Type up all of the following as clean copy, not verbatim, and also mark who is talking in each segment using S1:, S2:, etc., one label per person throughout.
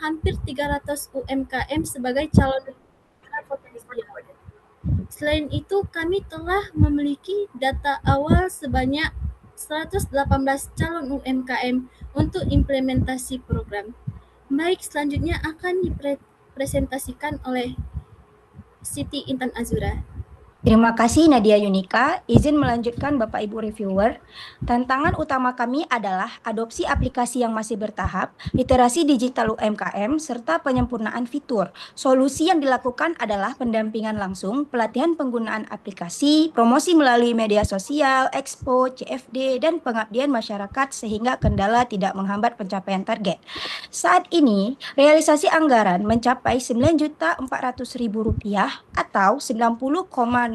S1: hampir 300 UMKM sebagai calon mitra potensial. Selain itu, kami telah memiliki data awal sebanyak 118 calon UMKM untuk implementasi program. Baik, selanjutnya akan dipresentasikan oleh Siti Intan Azura.
S2: Terima kasih Nadia Yunika. Izin melanjutkan Bapak Ibu reviewer. Tantangan utama kami adalah adopsi aplikasi yang masih bertahap, literasi digital UMKM, serta penyempurnaan fitur. Solusi yang dilakukan adalah pendampingan langsung, pelatihan penggunaan aplikasi, promosi melalui media sosial, expo, CFD, dan pengabdian masyarakat sehingga kendala tidak menghambat pencapaian target. Saat ini, realisasi anggaran mencapai Rp9.400.000 atau 90,04%.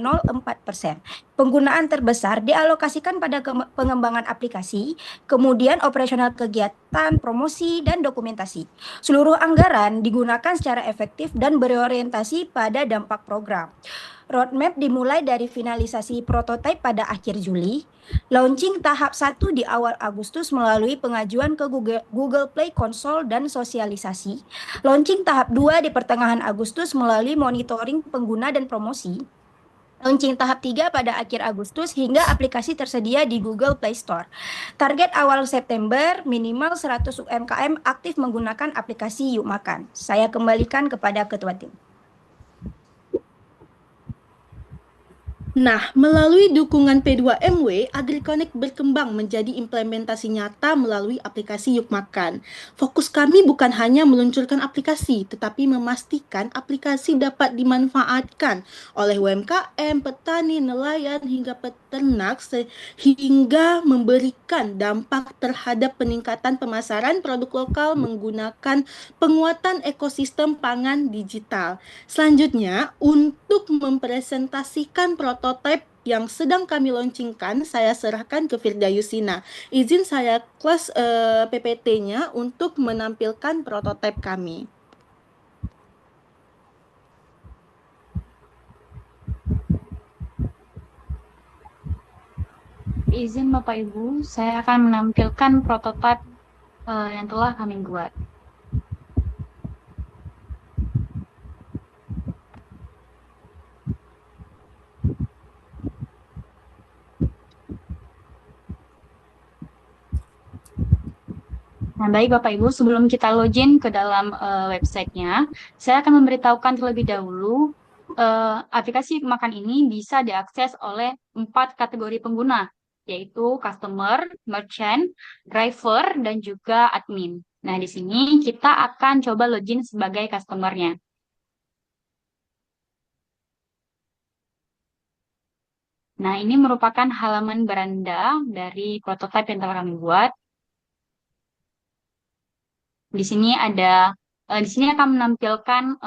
S2: Penggunaan terbesar dialokasikan pada pengembangan aplikasi, kemudian operasional kegiatan, promosi, dan dokumentasi. Seluruh anggaran digunakan secara efektif dan berorientasi pada dampak program. Roadmap dimulai dari finalisasi prototipe pada akhir Juli, launching tahap 1 di awal Agustus melalui pengajuan ke Google Play Console dan sosialisasi, launching tahap 2 di pertengahan Agustus melalui monitoring pengguna dan promosi, launching tahap 3 pada akhir Agustus hingga aplikasi tersedia di Google Play Store. Target awal September, minimal 100 UMKM aktif menggunakan aplikasi Yuk Makan. Saya kembalikan kepada Ketua Tim.
S3: Nah, melalui dukungan P2MW, AgriConnect berkembang menjadi implementasi nyata melalui aplikasi Yuk Makan. Fokus kami bukan hanya meluncurkan aplikasi, tetapi memastikan aplikasi dapat dimanfaatkan oleh UMKM, petani, nelayan, hingga peternak, sehingga memberikan dampak terhadap peningkatan pemasaran produk lokal menggunakan penguatan ekosistem pangan digital. Selanjutnya, untuk mempresentasikan prototipe yang sedang kami launchingkan, saya serahkan ke Firda Yusina. Izin saya kelas PPT-nya untuk menampilkan prototipe kami.
S4: Izin Bapak Ibu, saya akan menampilkan prototipe yang telah kami buat. Nah, baik Bapak Ibu, sebelum kita login ke dalam websitenya, saya akan memberitahukan terlebih dahulu aplikasi makan ini bisa diakses oleh 4 kategori pengguna, yaitu customer, merchant, driver, dan juga admin. Nah, di sini kita akan coba login sebagai customer-nya. Nah, ini merupakan halaman beranda dari prototipe yang telah kami buat. Di sini di sini akan menampilkan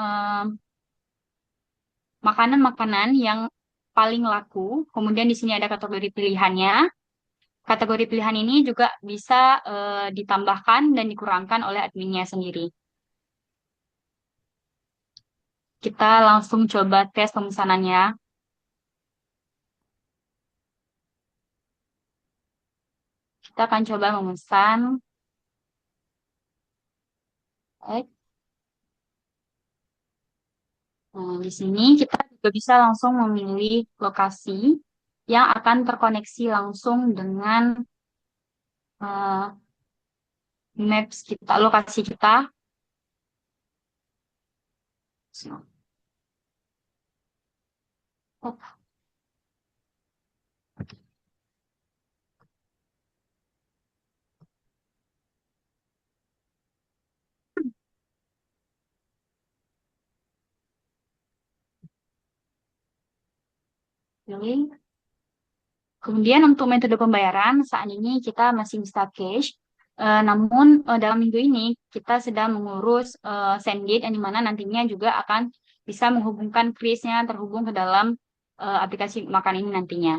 S4: makanan-makanan yang paling laku. Kemudian di sini ada kategori pilihannya. Kategori pilihan ini juga bisa ditambahkan dan dikurangkan oleh adminnya sendiri. Kita langsung coba tes pemesanannya. Kita akan coba memesan. Nah, di sini kita juga bisa langsung memilih lokasi yang akan terkoneksi langsung dengan maps kita, lokasi kita. Oh, pilih. Kemudian untuk metode pembayaran, saat ini kita masih bisa cash. Namun dalam minggu ini kita sedang mengurus SendGate yang dimana nantinya juga akan bisa menghubungkan krisnya terhubung ke dalam aplikasi makan ini nantinya.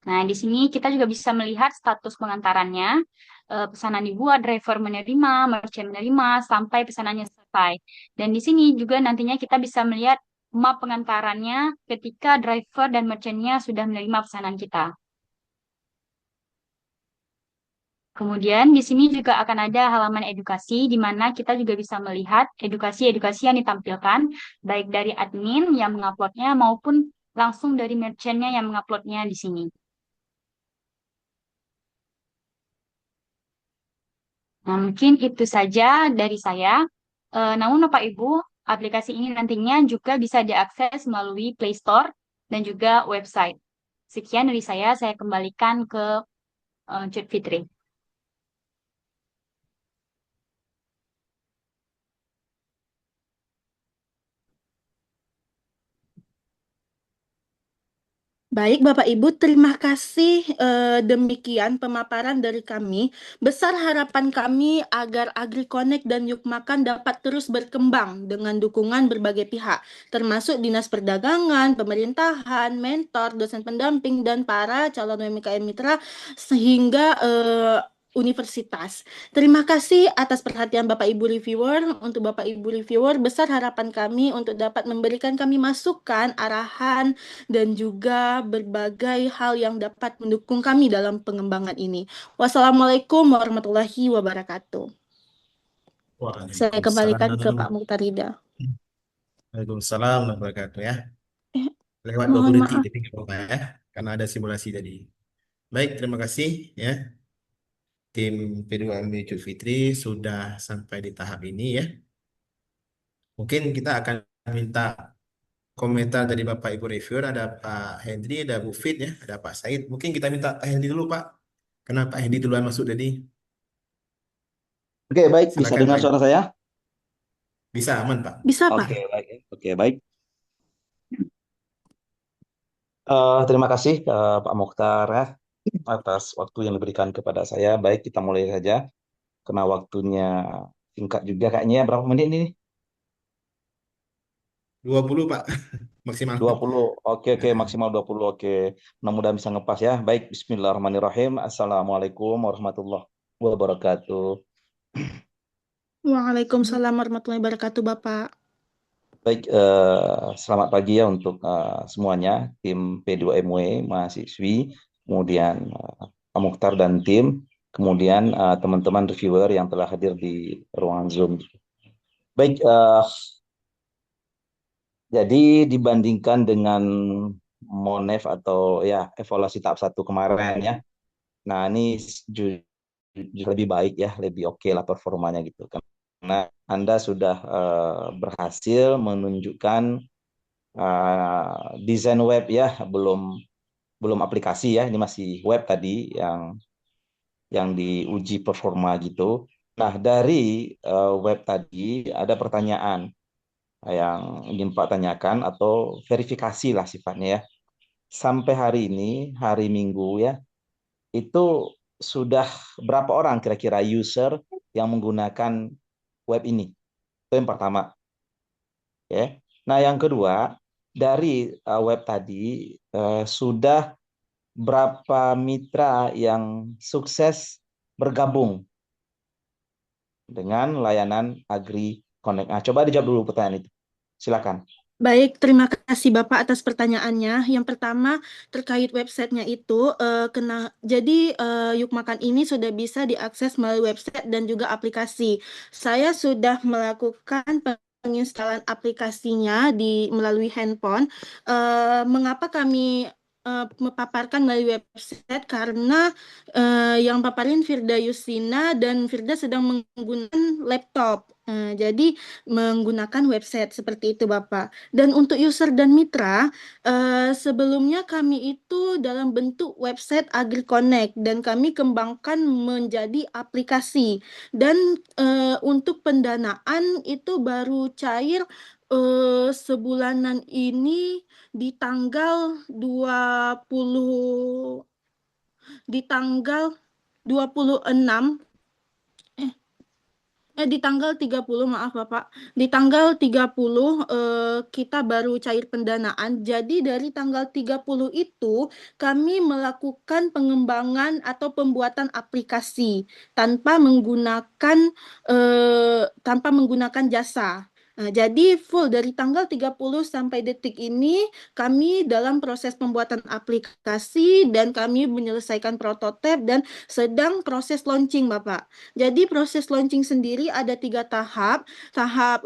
S4: Nah, di sini kita juga bisa melihat status pengantarannya, pesanan dibuat, driver menerima, merchant menerima, sampai pesanannya selesai. Dan di sini juga nantinya kita bisa melihat map pengantarannya ketika driver dan merchantnya sudah menerima pesanan kita. Kemudian di sini juga akan ada halaman edukasi di mana kita juga bisa melihat edukasi-edukasi yang ditampilkan baik dari admin yang menguploadnya maupun langsung dari merchantnya yang menguploadnya di sini. Nah, mungkin itu saja dari saya. Namun Bapak Ibu, aplikasi ini nantinya juga bisa diakses melalui Play Store dan juga website. Sekian dari saya kembalikan ke Cut Fitri.
S3: Baik, Bapak Ibu, terima kasih. Demikian pemaparan dari kami. Besar harapan kami agar AgriConnect dan Yukmakan dapat terus berkembang dengan dukungan berbagai pihak, termasuk Dinas Perdagangan, pemerintahan, mentor, dosen pendamping, dan para calon UMKM mitra, sehingga universitas. Terima kasih atas perhatian Bapak Ibu reviewer. Untuk Bapak Ibu reviewer, besar harapan kami untuk dapat memberikan kami masukan, arahan, dan juga berbagai hal yang dapat mendukung kami dalam pengembangan ini. Wassalamualaikum warahmatullahi wabarakatuh. Saya kembalikan ke Pak
S5: Waalaikumsalam.
S3: Muhtarida.
S5: Waalaikumsalam warahmatullahi wabarakatuh ya.
S3: Eh,
S5: Lewat 20
S3: Mohon
S5: detik
S3: maaf.
S5: tapi nggak apa-apa ya. Karena ada simulasi tadi. Baik, terima kasih ya. Tim P2M Cuk Fitri sudah sampai di tahap ini ya. Mungkin kita akan minta komentar dari Bapak Ibu reviewer. Ada Pak Hendri, ada Bu Fit ya, ada Pak Said. Mungkin kita minta Pak Hendri dulu Pak. Kenapa Pak Hendri duluan masuk tadi?
S6: Oke, baik. Bisa
S5: Silakan
S6: dengar
S5: Pak.
S6: suara saya?
S5: Bisa aman Pak.
S3: Bisa, Pak?
S6: Oke, baik. Oke, baik. Terima kasih Pak Mokhtar ya, atas waktu yang diberikan kepada saya. Baik, kita mulai saja. Karena waktunya singkat juga kayaknya. Berapa menit ini?
S5: 20 Pak. Maksimal.
S6: 20. Oke, oke. Maksimal 20. Oke. Mudah-mudahan bisa ngepas ya. Baik, bismillahirrahmanirrahim. Assalamualaikum warahmatullahi wabarakatuh.
S3: Waalaikumsalam warahmatullahi wabarakatuh, Bapak.
S6: Baik, selamat pagi ya untuk semuanya, tim P2MW, mahasiswi, kemudian Pak Mukhtar dan tim, kemudian teman-teman reviewer yang telah hadir di ruangan Zoom. Baik, jadi dibandingkan dengan Monef atau ya evaluasi tahap 1 kemarin ya, nah ini lebih baik ya, lebih oke lah performanya gitu kan. Karena Anda sudah berhasil menunjukkan desain web ya, belum aplikasi ya, ini masih web tadi yang diuji performa gitu. Nah, dari web tadi ada pertanyaan yang ingin Pak tanyakan atau verifikasi lah sifatnya ya. Sampai hari ini, hari Minggu ya, itu sudah berapa orang kira-kira user yang menggunakan web ini? Itu yang pertama. Ya. Nah, yang kedua, dari web tadi sudah berapa mitra yang sukses bergabung dengan layanan Agri Connect? Nah, coba dijawab dulu pertanyaan itu. Silakan.
S3: Baik, terima kasih Bapak atas pertanyaannya. Yang pertama, terkait websitenya itu, jadi Yukmakan ini sudah bisa diakses melalui website dan juga aplikasi. Saya sudah melakukan penginstalan aplikasinya melalui handphone. Mengapa kami memaparkan melalui website? Karena yang paparin Firda Yusina dan Firda sedang menggunakan laptop. Jadi menggunakan website seperti itu, Bapak. Dan untuk user dan mitra, sebelumnya kami itu dalam bentuk website AgriConnect dan kami kembangkan menjadi aplikasi. Dan untuk pendanaan itu baru cair sebulanan ini di tanggal 20 di tanggal 26 di tanggal 30, maaf Bapak. Di tanggal 30 kita baru cair pendanaan. Jadi dari tanggal 30 itu kami melakukan pengembangan atau pembuatan aplikasi tanpa menggunakan jasa. Jadi full dari tanggal 30 sampai detik ini kami dalam proses pembuatan aplikasi dan kami menyelesaikan prototipe dan sedang proses launching, Bapak. Jadi proses launching sendiri ada 3 tahap. Tahap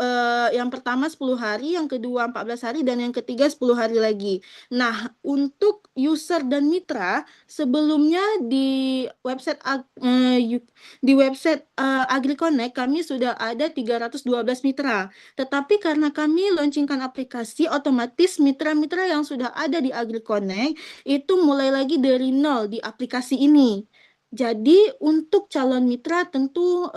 S3: yang pertama 10 hari, yang kedua 14 hari, dan yang ketiga 10 hari lagi. Nah, untuk user dan mitra, sebelumnya di website AgriConnect kami sudah ada 312 mitra. Tetapi karena kami launchingkan aplikasi, otomatis mitra-mitra yang sudah ada di AgriConnect itu mulai lagi dari nol di aplikasi ini. Jadi untuk calon mitra tentu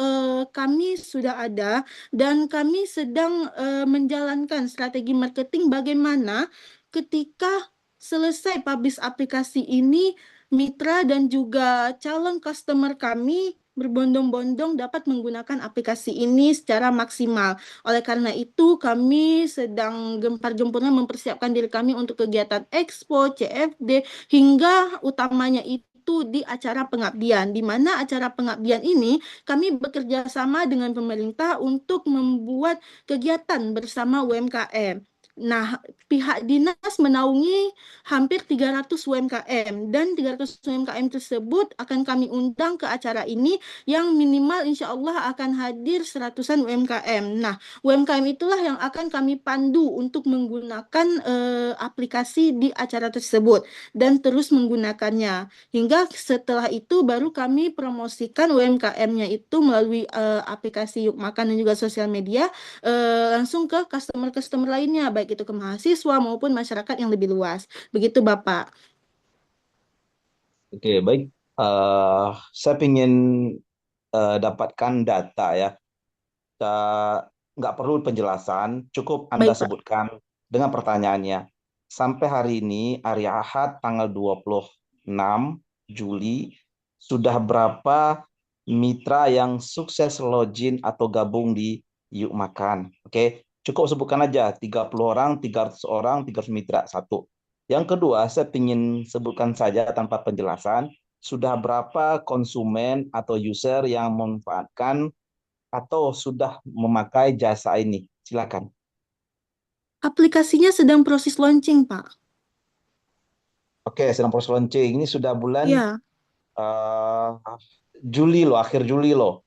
S3: kami sudah ada dan kami sedang menjalankan strategi marketing bagaimana ketika selesai publish aplikasi ini, mitra dan juga calon customer kami berbondong-bondong dapat menggunakan aplikasi ini secara maksimal. Oleh karena itu, kami sedang gempar-gemburnya mempersiapkan diri kami untuk kegiatan Expo, CFD, hingga utamanya itu di acara pengabdian, di mana acara pengabdian ini kami bekerja sama dengan pemerintah untuk membuat kegiatan bersama UMKM. Nah, pihak dinas menaungi hampir 300 UMKM dan 300 UMKM tersebut akan kami undang ke acara ini yang minimal insya Allah akan hadir seratusan UMKM. Nah, UMKM itulah yang akan kami pandu untuk menggunakan aplikasi di acara tersebut dan terus menggunakannya. Hingga setelah itu baru kami promosikan UMKM-nya itu melalui aplikasi Yuk Makan dan juga sosial media langsung ke customer-customer lainnya, baik itu ke mahasiswa maupun masyarakat yang lebih luas. Begitu, Bapak.
S6: Oke, baik. Eh, saya ingin dapatkan data ya. Nggak perlu penjelasan, cukup Anda
S3: Baik, Pak.
S6: sebutkan dengan pertanyaannya. Sampai hari ini, hari Ahad tanggal 26 Juli, sudah berapa mitra yang sukses login atau gabung di Yuk Makan? Oke, cukup sebutkan aja 30 orang, 300 orang, 300 mitra, satu. Yang kedua, saya ingin sebutkan saja tanpa penjelasan, sudah berapa konsumen atau user yang memanfaatkan atau sudah memakai jasa ini? Silakan.
S3: Aplikasinya sedang proses launching, Pak.
S6: Oke, sedang proses launching. Ini sudah bulan
S3: Ya,
S6: eh, Juli loh, akhir Juli loh.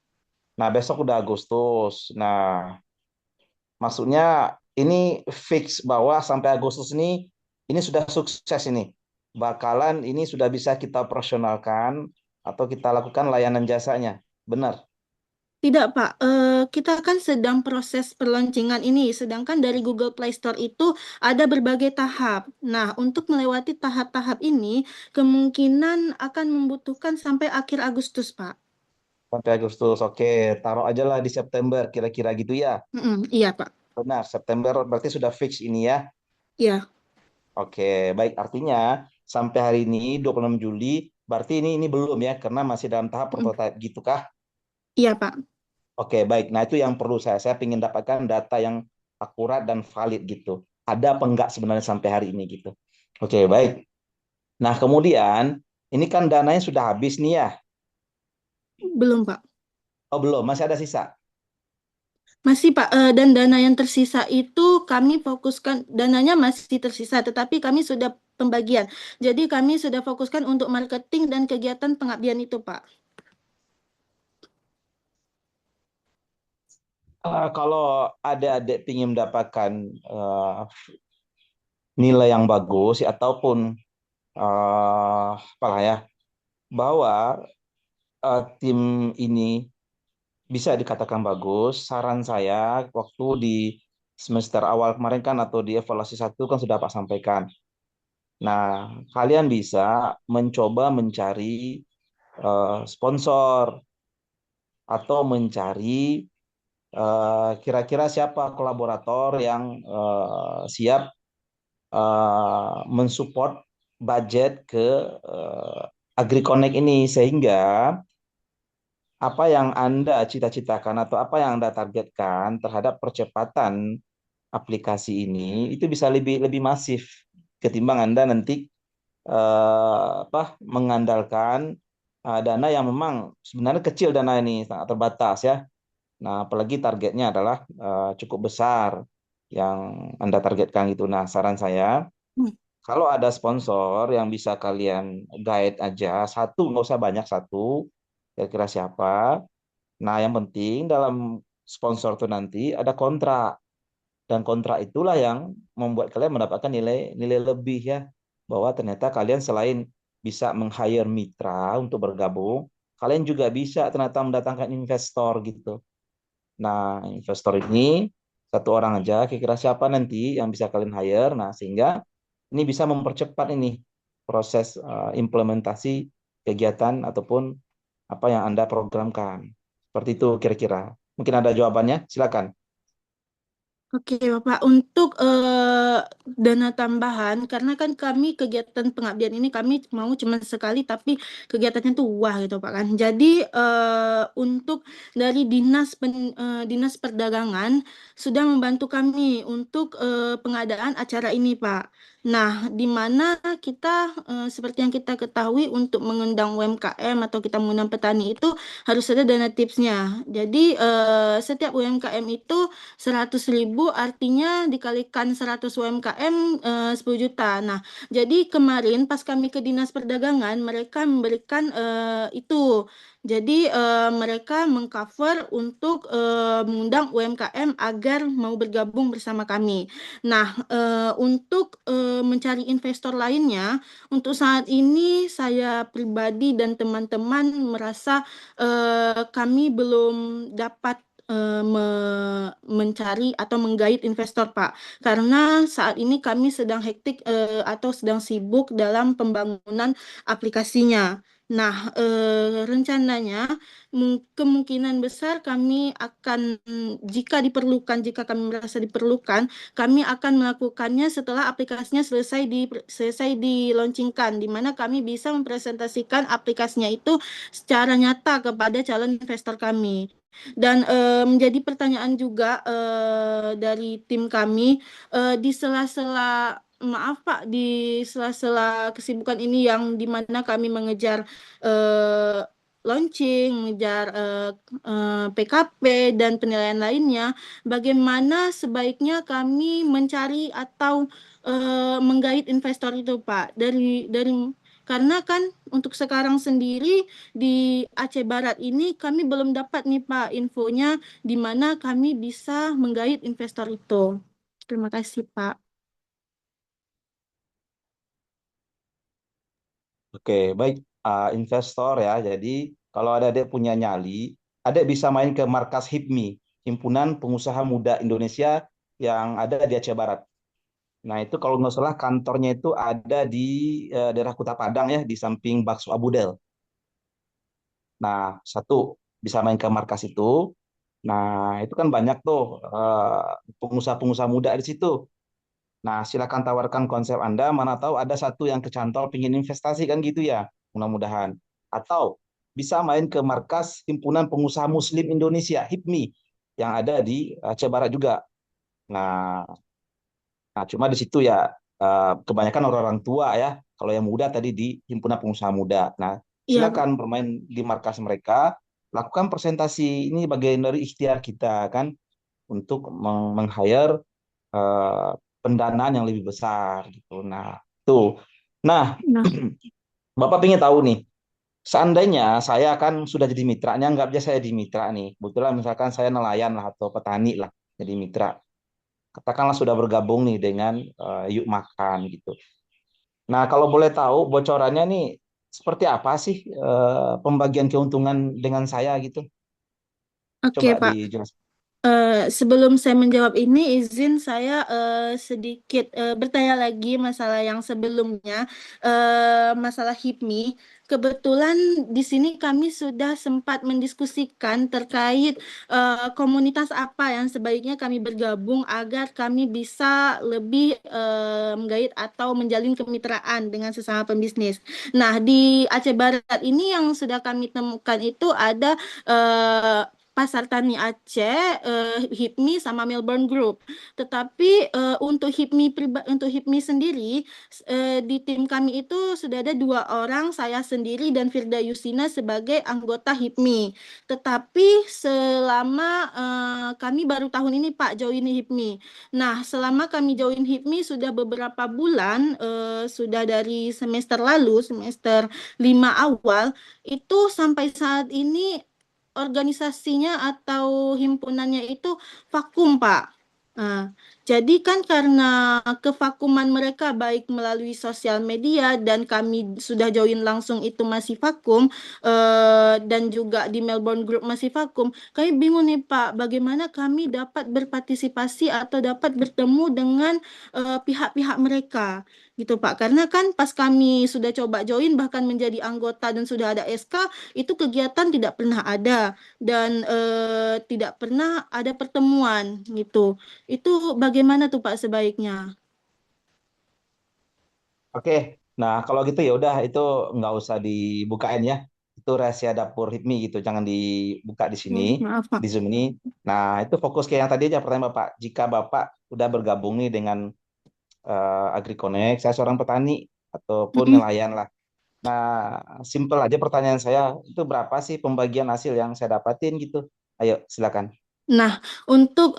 S6: Nah, besok udah Agustus. Nah, maksudnya ini fix bahwa sampai Agustus ini sudah sukses ini. Bakalan ini sudah bisa kita operasionalkan atau kita lakukan layanan jasanya. Benar.
S3: tidak, Pak. Kita kan sedang proses perlauncingan ini, sedangkan dari Google Play Store itu ada berbagai tahap. Nah, untuk melewati tahap-tahap ini, kemungkinan akan membutuhkan sampai akhir Agustus, Pak.
S6: Sampai Agustus. Oke, taruh aja lah di September kira-kira gitu ya.
S3: Iya, Pak.
S6: Benar, September berarti sudah fix ini ya.
S3: Iya,
S6: Oke, baik. Artinya sampai hari ini 26 Juli, berarti ini belum ya, karena masih dalam tahap
S3: Mm.
S6: prototipe gitu kah?
S3: Iya, Pak.
S6: Oke, baik. Nah, itu yang perlu saya. Saya ingin dapatkan data yang akurat dan valid gitu. Ada apa enggak sebenarnya sampai hari ini gitu. Oke, baik. Nah, kemudian ini kan dananya sudah habis nih ya.
S3: Belum, Pak.
S6: Oh, belum, masih ada sisa.
S3: Masih, Pak. Dan dana yang tersisa itu kami fokuskan, dananya masih tersisa, tetapi kami sudah pembagian. Jadi kami sudah fokuskan untuk marketing dan kegiatan pengabdian itu, Pak.
S6: Kalau adik-adik ingin mendapatkan nilai yang bagus ya, ataupun apalah ya, bahwa tim ini bisa dikatakan bagus. Saran saya waktu di semester awal kemarin kan atau di evaluasi satu kan sudah Pak sampaikan. Nah, kalian bisa mencoba mencari sponsor atau mencari kira-kira siapa kolaborator yang siap mensupport budget ke AgriConnect ini sehingga apa yang Anda cita-citakan atau apa yang Anda targetkan terhadap percepatan aplikasi ini itu bisa lebih lebih masif ketimbang Anda nanti mengandalkan dana yang memang sebenarnya kecil, dana ini sangat terbatas ya. Nah, apalagi targetnya adalah cukup besar yang Anda targetkan gitu. Nah, saran saya,
S3: Hmm.
S6: kalau ada sponsor yang bisa kalian guide aja, satu, nggak usah banyak, satu, kira-kira siapa. Nah, yang penting dalam sponsor itu nanti ada kontrak. Dan kontrak itulah yang membuat kalian mendapatkan nilai nilai lebih ya. Bahwa ternyata kalian selain bisa meng-hire mitra untuk bergabung, kalian juga bisa ternyata mendatangkan investor gitu. Nah, investor ini satu orang aja, kira-kira siapa nanti yang bisa kalian hire. Nah, sehingga ini bisa mempercepat ini proses implementasi kegiatan ataupun apa yang Anda programkan. Seperti itu kira-kira. Mungkin ada jawabannya, silakan.
S3: Oke, Bapak, untuk dana tambahan, karena kan kami kegiatan pengabdian ini kami mau cuma sekali, tapi kegiatannya tuh wah gitu, Pak kan. Jadi untuk dari Dinas Perdagangan sudah membantu kami untuk pengadaan acara ini, Pak. Nah, di mana kita seperti yang kita ketahui untuk mengundang UMKM atau kita mengundang petani itu harus ada dana tipsnya. Jadi setiap UMKM itu 100.000 artinya dikalikan 100 UMKM 10 juta. Nah, jadi kemarin pas kami ke Dinas Perdagangan mereka memberikan itu. Jadi mereka mengcover untuk mengundang UMKM agar mau bergabung bersama kami. Nah, untuk mencari investor lainnya, untuk saat ini saya pribadi dan teman-teman merasa kami belum dapat mencari atau menggait investor, Pak. Karena saat ini kami sedang hektik atau sedang sibuk dalam pembangunan aplikasinya. Nah, rencananya kemungkinan besar kami akan, jika kami merasa diperlukan, kami akan melakukannya setelah aplikasinya selesai dilaunchingkan, di mana kami bisa mempresentasikan aplikasinya itu secara nyata kepada calon investor kami. Dan menjadi pertanyaan juga dari tim kami di sela-sela maaf Pak, di sela-sela kesibukan ini yang dimana kami mengejar eh, launching, mengejar PKP dan penilaian lainnya, bagaimana sebaiknya kami mencari atau menggait investor itu Pak dari karena kan untuk sekarang sendiri di Aceh Barat ini kami belum dapat nih Pak infonya di mana kami bisa menggait investor itu. Terima kasih Pak.
S6: Oke, baik. Investor ya. Jadi kalau ada adik punya nyali, adik bisa main ke markas HIPMI, Himpunan Pengusaha Muda Indonesia yang ada di Aceh Barat. Nah, itu kalau nggak salah kantornya itu ada di daerah Kuta Padang ya, di samping Bakso Abudel. Nah, satu bisa main ke markas itu. Nah, itu kan banyak tuh pengusaha-pengusaha muda di situ. Nah, silakan tawarkan konsep Anda, mana tahu ada satu yang kecantol pingin investasi kan gitu ya, mudah-mudahan. Atau bisa main ke markas Himpunan Pengusaha Muslim Indonesia, HIPMI, yang ada di Aceh Barat juga. Nah, cuma di situ ya kebanyakan orang-orang tua ya, kalau yang muda tadi di Himpunan Pengusaha Muda. Nah,
S3: Iya,
S6: silakan bermain di markas mereka, lakukan presentasi ini bagian dari ikhtiar kita kan untuk meng-hire eh, pendanaan yang lebih besar gitu. Nah, tuh. Nah,
S3: nah,
S6: Bapak pengen tahu nih, seandainya saya kan sudah jadi mitranya, anggap aja saya di mitra nih. Kebetulan misalkan saya nelayan lah atau petani lah jadi mitra. Katakanlah sudah bergabung nih dengan Yuk Makan gitu. Nah, kalau boleh tahu bocorannya nih seperti apa sih pembagian keuntungan dengan saya gitu?
S3: oke
S6: Coba
S3: Pak.
S6: dijelaskan.
S3: Sebelum saya menjawab ini, izin saya sedikit bertanya lagi masalah yang sebelumnya, masalah HIPMI. Kebetulan di sini kami sudah sempat mendiskusikan terkait komunitas apa yang sebaiknya kami bergabung agar kami bisa lebih menggait atau menjalin kemitraan dengan sesama pembisnis. Nah, di Aceh Barat ini yang sudah kami temukan itu ada Pasar Tani Aceh, HIPMI sama Melbourne Group. Tetapi untuk HIPMI sendiri di tim kami itu sudah ada 2 orang, saya sendiri dan Firda Yusina sebagai anggota HIPMI. Tetapi selama kami baru tahun ini Pak join HIPMI. Nah, selama kami join HIPMI sudah beberapa bulan, sudah dari semester lalu, semester 5 awal, itu sampai saat ini organisasinya atau himpunannya itu vakum, Pak. Nah, jadi kan karena kevakuman mereka baik melalui sosial media dan kami sudah join langsung itu masih vakum, dan juga di Melbourne Group masih vakum, kami bingung nih Pak, bagaimana kami dapat berpartisipasi atau dapat bertemu dengan pihak-pihak mereka gitu Pak. Karena kan pas kami sudah coba join bahkan menjadi anggota dan sudah ada SK, itu kegiatan tidak pernah ada dan tidak pernah ada pertemuan gitu. Itu bagaimana tuh Pak sebaiknya?
S6: Oke, nah kalau gitu ya udah itu nggak usah dibukain ya. Itu rahasia dapur HIPMI gitu, jangan dibuka di sini,
S3: Maaf Pak.
S6: di Zoom ini. Nah, itu fokus ke yang tadi aja pertanyaan Bapak. Jika Bapak udah bergabung nih dengan AgriConnect, saya seorang petani ataupun
S3: Mm-mm.
S6: nelayan lah. Nah, simple aja pertanyaan saya, itu berapa sih pembagian hasil yang saya dapatin gitu? Ayo, silakan.
S3: Nah, untuk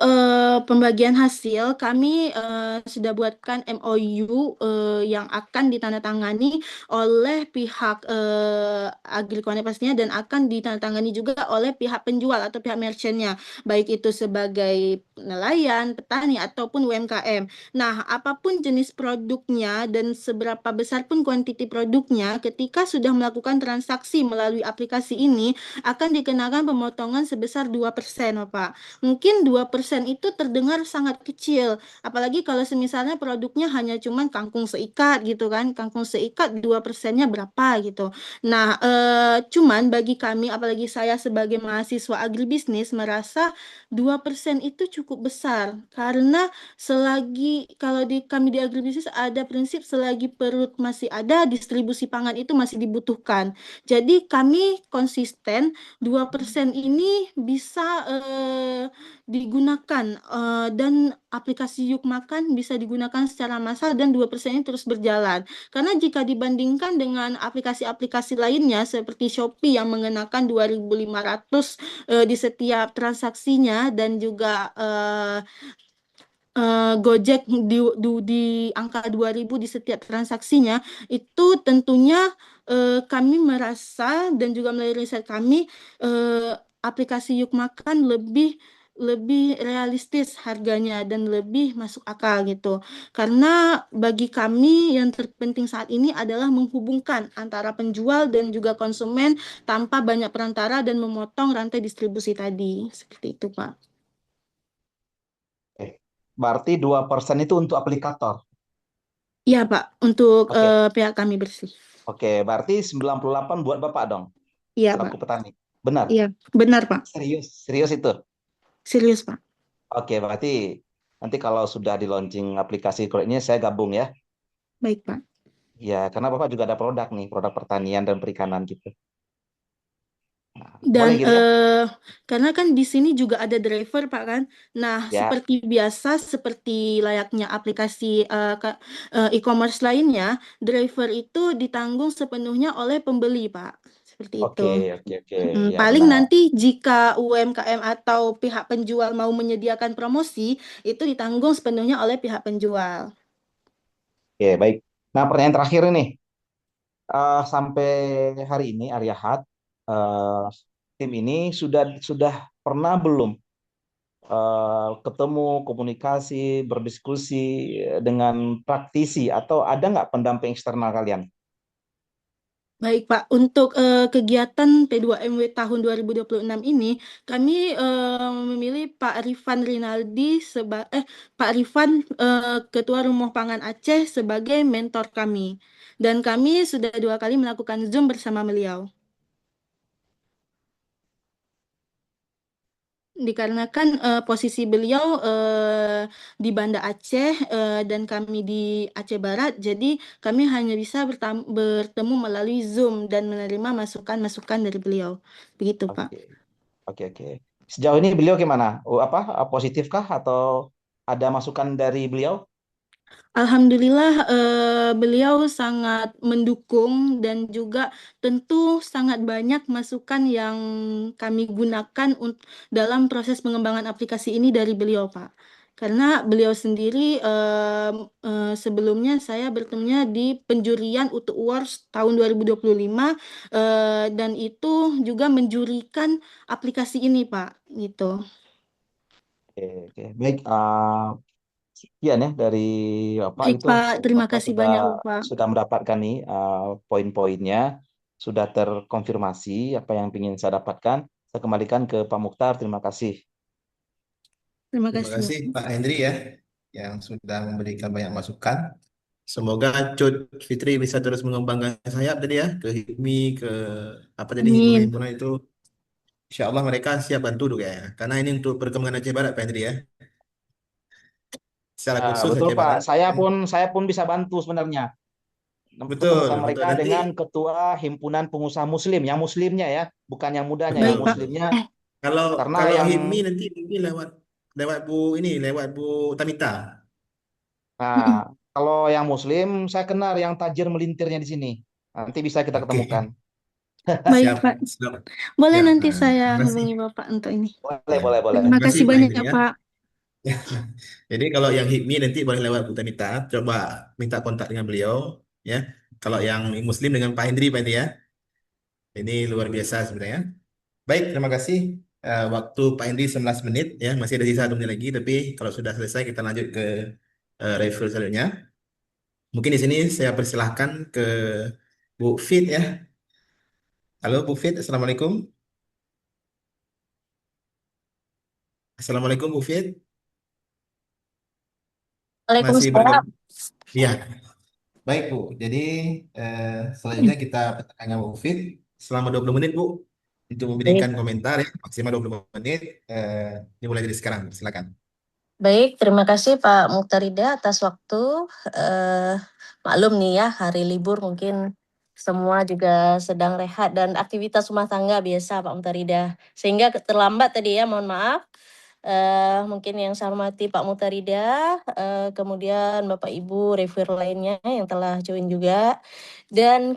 S3: pembagian hasil, kami sudah buatkan MOU yang akan ditandatangani oleh pihak Agrikonex pastinya dan akan ditandatangani juga oleh pihak penjual atau pihak merchantnya, baik itu sebagai nelayan, petani, ataupun UMKM. Nah, apapun jenis produknya dan seberapa besar pun kuantiti produknya, ketika sudah melakukan transaksi melalui aplikasi ini, akan dikenakan pemotongan sebesar 2%, Pak. Mungkin 2% itu terdengar sangat kecil, apalagi kalau semisalnya produknya hanya cuman kangkung seikat gitu kan, kangkung seikat 2%-nya berapa gitu. Nah, cuman bagi kami, apalagi saya sebagai mahasiswa agribisnis, merasa 2% itu cukup besar, karena selagi, kalau kami di agribisnis ada prinsip selagi perut masih ada, distribusi pangan itu masih dibutuhkan. Jadi kami konsisten 2% ini bisa digunakan dan aplikasi Yuk Makan bisa digunakan secara massal dan 2% ini terus berjalan. Karena jika dibandingkan dengan aplikasi-aplikasi lainnya seperti Shopee yang mengenakan 2.500 di setiap transaksinya dan juga Gojek di angka 2.000 di setiap transaksinya, itu tentunya kami merasa dan juga melalui riset kami aplikasi Yuk Makan lebih lebih realistis harganya dan lebih masuk akal gitu. Karena bagi kami yang terpenting saat ini adalah menghubungkan antara penjual dan juga konsumen tanpa banyak perantara dan memotong rantai distribusi tadi. Seperti itu, Pak.
S6: Eh, Berarti 2% itu untuk aplikator.
S3: Iya, Pak, untuk
S6: Oke,
S3: pihak kami bersih.
S6: oke. Berarti 98 buat Bapak dong,
S3: Iya, Pak.
S6: selaku petani. Benar?
S3: Iya, benar, Pak.
S6: Serius? Serius itu?
S3: Serius, Pak.
S6: Oke, berarti nanti kalau sudah di launching aplikasi Kuro ini saya gabung ya.
S3: Baik, Pak.
S6: Ya, karena Bapak juga ada produk nih, produk pertanian dan perikanan gitu. Nah,
S3: Dan
S6: boleh gitu ya?
S3: karena kan di sini juga ada driver, Pak kan. Nah,
S6: Ya,
S3: seperti biasa, seperti layaknya aplikasi e-commerce lainnya, driver itu ditanggung sepenuhnya oleh pembeli, Pak. Seperti itu.
S6: oke, oke, oke. Ya,
S3: Paling
S6: benar.
S3: nanti jika UMKM atau pihak penjual mau menyediakan promosi, itu ditanggung sepenuhnya oleh pihak penjual.
S6: Oke, baik. Nah, pertanyaan terakhir ini. Sampai hari ini, Aryahat, eh, tim ini sudah pernah belum ketemu, komunikasi, berdiskusi dengan praktisi atau ada nggak pendamping eksternal kalian?
S3: Baik, Pak. Untuk kegiatan P2MW tahun 2026 ini, kami memilih Pak Rifan Rinaldi Pak Rifan Ketua Rumah Pangan Aceh sebagai mentor kami. Dan kami sudah 2 kali melakukan Zoom bersama beliau. Dikarenakan posisi beliau di Banda Aceh dan kami di Aceh Barat, jadi kami hanya bisa bertemu melalui Zoom dan menerima masukan-masukan dari beliau. Begitu, Pak.
S6: Oke, oke, oke. Sejauh ini beliau gimana? Oh, apa positifkah atau ada masukan dari beliau?
S3: Alhamdulillah, beliau sangat mendukung dan juga tentu sangat banyak masukan yang kami gunakan dalam proses pengembangan aplikasi ini dari beliau, Pak. Karena beliau sendiri sebelumnya saya bertemunya di penjurian UTU Awards tahun 2025, dan itu juga menjurikan aplikasi ini, Pak, gitu.
S6: Oke, oke. Baik, sekian ya dari Bapak
S3: Baik,
S6: itu.
S3: Pak. Terima
S6: Bapak
S3: kasih banyak, Pak.
S6: sudah mendapatkan nih poin-poinnya, sudah terkonfirmasi apa yang ingin saya dapatkan. Saya kembalikan ke Pak Mukhtar. Terima kasih.
S3: Terima
S5: Terima
S3: kasih,
S5: kasih
S3: Bapak.
S5: Pak Hendri ya, yang sudah memberikan banyak masukan. Semoga Cut Fitri bisa terus mengembangkan sayap tadi ya, ke HIPMI, ke apa tadi
S3: Amin.
S5: himpunan-himpunan itu. Insya Allah mereka siap bantu juga ya. Karena ini untuk perkembangan Aceh Barat Pak Hendri ya. Secara khusus
S6: Betul
S5: Aceh
S6: Pak,
S5: Barat. Ya.
S6: saya pun bisa bantu sebenarnya
S5: Betul,
S6: mempertemukan
S5: betul.
S6: mereka
S5: Nanti
S6: dengan ketua himpunan pengusaha Muslim, yang Muslimnya ya, bukan yang mudanya, yang
S3: Baik,
S5: betul.
S3: Pak.
S6: Muslimnya.
S5: Kalau
S6: Karena
S5: kalau
S6: yang
S5: HIPMI nanti mungkin lewat lewat lewat Bu Tamita.
S6: Nah, kalau yang Muslim, saya kenal yang tajir melintirnya di sini. Nanti bisa kita ketemukan.
S5: Oke,
S3: Baik,
S5: siap,
S3: Pak.
S5: siap.
S3: Boleh
S5: Siap.
S3: nanti
S5: Nah,
S3: saya
S5: terima kasih.
S3: hubungi Bapak untuk ini.
S6: Boleh,
S5: Ya,
S6: boleh, boleh.
S3: Terima
S5: terima kasih
S3: kasih
S5: Pak
S3: banyak
S5: Hendri
S3: ya,
S5: ya.
S3: Pak.
S5: Jadi kalau yang HIPMI nanti boleh lewat Bu Tamita, coba minta kontak dengan beliau ya. Kalau yang Muslim dengan Pak Hendri ya. Ini luar biasa sebenarnya. Baik, terima kasih. Waktu Pak Hendri 11 menit ya, masih ada sisa 1 menit lagi, tapi kalau sudah selesai kita lanjut ke review selanjutnya. Mungkin di sini saya persilahkan ke Bu Fit ya. Halo Bu Fit, Assalamualaikum. Assalamualaikum Bu Fit. Masih
S7: Waalaikumsalam.
S5: bergabung? Iya, baik Bu. Jadi selanjutnya kita bertanya Bu Fit selama 20 menit Bu untuk
S7: Baik,
S5: memberikan komentar ya, maksimal 20 menit. Ini mulai dari sekarang, silakan.
S7: baik, terima kasih Pak Mukhtarida atas waktu. Eh, Maklum nih ya, hari libur mungkin semua juga sedang rehat dan aktivitas rumah tangga biasa Pak Mukhtarida. Sehingga terlambat tadi ya, mohon maaf. Mungkin yang saya hormati Pak Mukhtarida, kemudian Bapak Ibu reviewer lainnya yang telah join juga, dan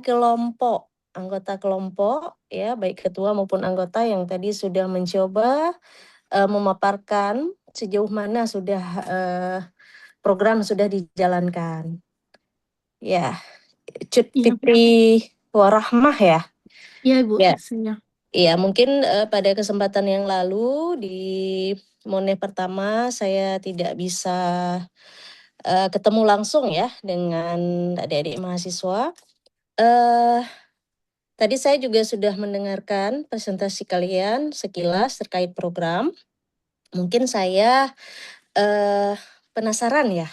S7: anggota kelompok ya, baik ketua maupun anggota yang tadi sudah mencoba memaparkan sejauh mana sudah program sudah dijalankan. Ya, Cut
S3: Iya,
S7: Fitri Warahmah ya.
S3: iya, Bu.
S7: Ya,
S3: Saya.
S7: iya mungkin pada kesempatan yang lalu di Moneh pertama saya tidak bisa ketemu langsung ya dengan adik-adik mahasiswa. Eh, Tadi saya juga sudah mendengarkan presentasi kalian sekilas terkait program. Mungkin saya penasaran ya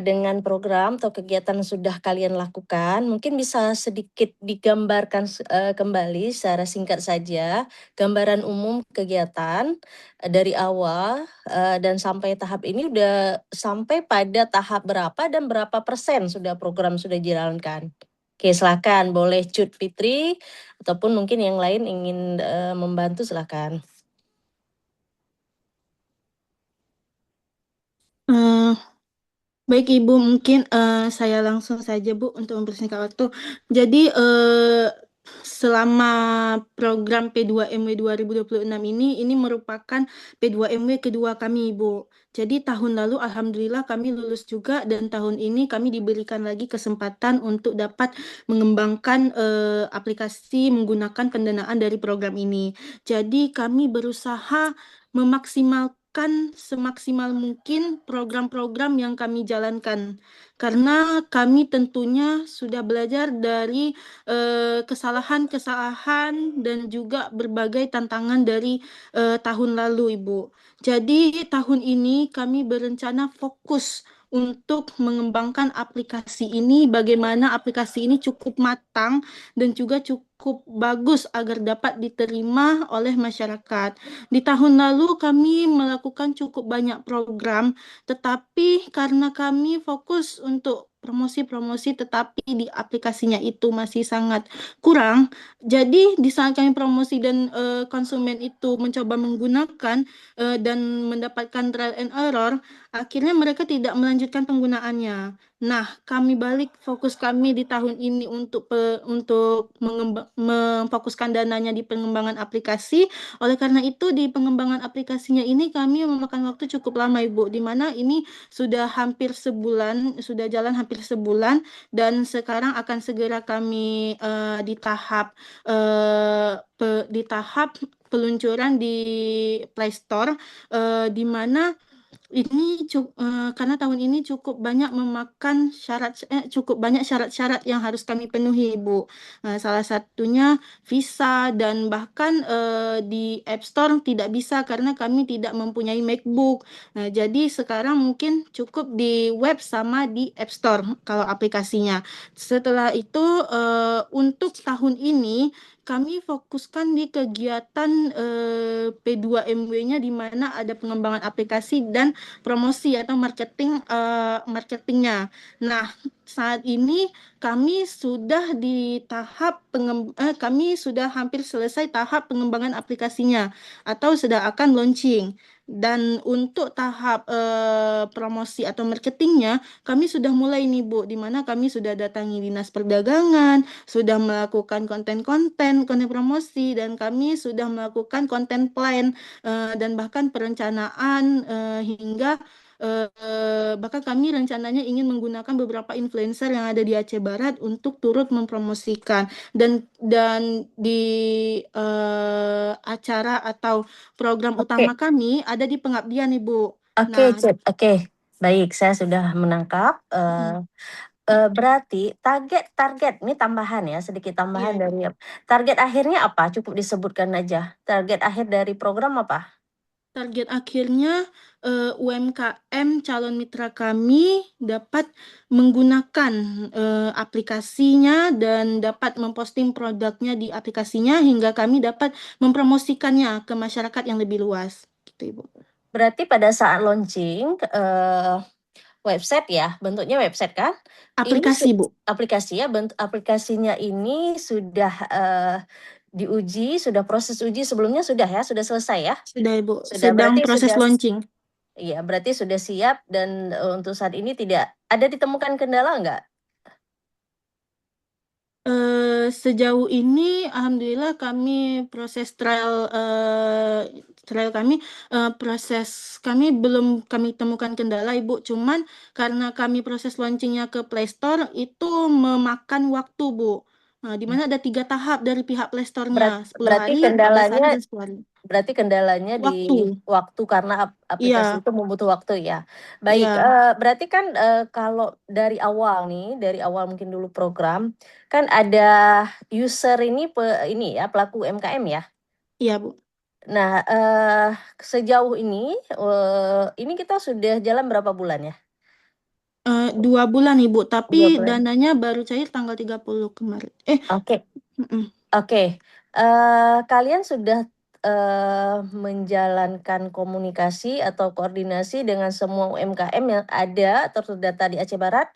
S7: dengan program atau kegiatan yang sudah kalian lakukan. Mungkin bisa sedikit digambarkan kembali secara singkat saja gambaran umum kegiatan dari awal dan sampai tahap ini udah sampai pada tahap berapa dan berapa persen sudah program sudah dijalankan. Oke, silakan boleh Cut Fitri ataupun mungkin yang lain ingin membantu silakan.
S3: Eh, Baik Ibu, mungkin saya langsung saja Bu untuk mempersingkat waktu. Jadi selama program P2MW 2026 ini merupakan P2MW kedua kami Ibu. Jadi tahun lalu Alhamdulillah kami lulus juga dan tahun ini kami diberikan lagi kesempatan untuk dapat mengembangkan aplikasi menggunakan pendanaan dari program ini. Jadi kami berusaha memaksimalkan semaksimal mungkin program-program yang kami jalankan. Karena kami tentunya sudah belajar dari kesalahan-kesalahan dan juga berbagai tantangan dari tahun lalu, Ibu. Jadi tahun ini kami berencana fokus untuk mengembangkan aplikasi ini, bagaimana aplikasi ini cukup matang dan juga cukup bagus agar dapat diterima oleh masyarakat. Di tahun lalu kami melakukan cukup banyak program, tetapi karena kami fokus untuk promosi-promosi tetapi di aplikasinya itu masih sangat kurang. Jadi di saat kami promosi dan konsumen itu mencoba menggunakan dan mendapatkan trial and error, akhirnya mereka tidak melanjutkan penggunaannya. Nah, kami balik fokus kami di tahun ini untuk memfokuskan dananya di pengembangan aplikasi. Oleh karena itu, di pengembangan aplikasinya ini kami memakan waktu cukup lama, Ibu, di mana ini sudah hampir sebulan, sudah jalan hampir sebulan, dan sekarang akan segera kami di tahap peluncuran di Play Store, di mana ini karena tahun ini cukup banyak cukup banyak syarat-syarat yang harus kami penuhi, Bu. Salah satunya visa, dan bahkan di App Store tidak bisa karena kami tidak mempunyai MacBook. Jadi sekarang mungkin cukup di web sama di App Store kalau aplikasinya. Setelah itu untuk tahun ini kami fokuskan di kegiatan P2MW-nya, di mana ada pengembangan aplikasi dan promosi atau marketingnya. Nah, saat ini kami sudah di tahap kami sudah hampir selesai tahap pengembangan aplikasinya atau sudah akan launching. Dan untuk tahap promosi atau marketingnya kami sudah mulai nih, Bu, di mana kami sudah datangi Dinas Perdagangan, sudah melakukan konten promosi, dan kami sudah melakukan konten plan dan bahkan perencanaan hingga bahkan kami rencananya ingin menggunakan beberapa influencer yang ada di Aceh Barat untuk turut mempromosikan, dan di acara atau program
S7: Oke,
S3: utama kami ada di Pengabdian, Ibu.
S7: oke,
S3: Nah,
S7: Cip. Oke, baik, saya sudah menangkap. Berarti target ini tambahan ya, sedikit tambahan
S3: iya,
S7: dari target akhirnya apa? Cukup disebutkan aja. Target akhir dari program apa?
S3: target akhirnya UMKM calon mitra kami dapat menggunakan aplikasinya dan dapat memposting produknya di aplikasinya hingga kami dapat mempromosikannya ke masyarakat yang lebih luas. Gitu, Ibu.
S7: Berarti pada saat launching website ya, bentuknya website kan? Ini
S3: Aplikasi, Bu.
S7: aplikasi ya, bentuk aplikasinya ini sudah diuji, sudah proses uji sebelumnya sudah ya, sudah selesai ya?
S3: Sudah, Ibu.
S7: Sudah,
S3: Sedang
S7: berarti
S3: proses
S7: sudah,
S3: launching.
S7: iya, berarti sudah siap dan untuk saat ini tidak ada ditemukan kendala enggak?
S3: Sejauh ini, alhamdulillah kami proses trial kami, proses kami belum kami temukan kendala, Ibu. Cuman karena kami proses launchingnya ke Play Store itu memakan waktu, Bu. Di mana ada 3 tahap dari pihak Play Store-nya, 10
S7: Berarti
S3: hari, 14 hari,
S7: kendalanya
S3: dan 10 hari.
S7: Berarti kendalanya di
S3: Waktu,
S7: waktu karena aplikasi
S3: iya,
S7: itu membutuh waktu ya. Baik,
S3: iya,
S7: berarti kan kalau dari awal nih, dari awal mungkin dulu program, kan ada user ini ya, pelaku UMKM ya.
S3: iya, Bu.
S7: Nah, sejauh ini kita sudah jalan berapa bulan ya?
S3: 2 bulan, Ibu,
S7: 2
S3: tapi
S7: bulan.
S3: dananya baru cair tanggal 30 kemarin.
S7: Oke,
S3: Mm-mm.
S7: oke. Kalian sudah menjalankan komunikasi atau koordinasi dengan semua UMKM yang ada terdata di Aceh Barat?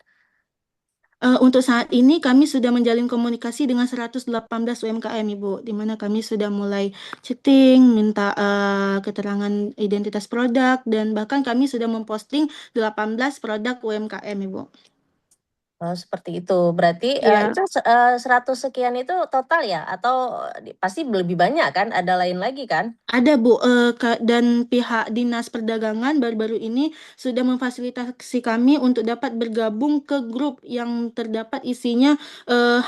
S3: Untuk saat ini kami sudah menjalin komunikasi dengan 118 UMKM, Ibu, di mana kami sudah mulai chatting, minta keterangan identitas produk, dan bahkan kami sudah memposting 18 produk UMKM, Ibu.
S7: Oh, seperti itu. Berarti
S3: Iya.
S7: itu 100 sekian itu total ya? Atau pasti lebih banyak kan? Ada lain lagi kan?
S3: Ada, Bu, dan pihak Dinas Perdagangan baru-baru ini sudah memfasilitasi kami untuk dapat bergabung ke grup yang terdapat isinya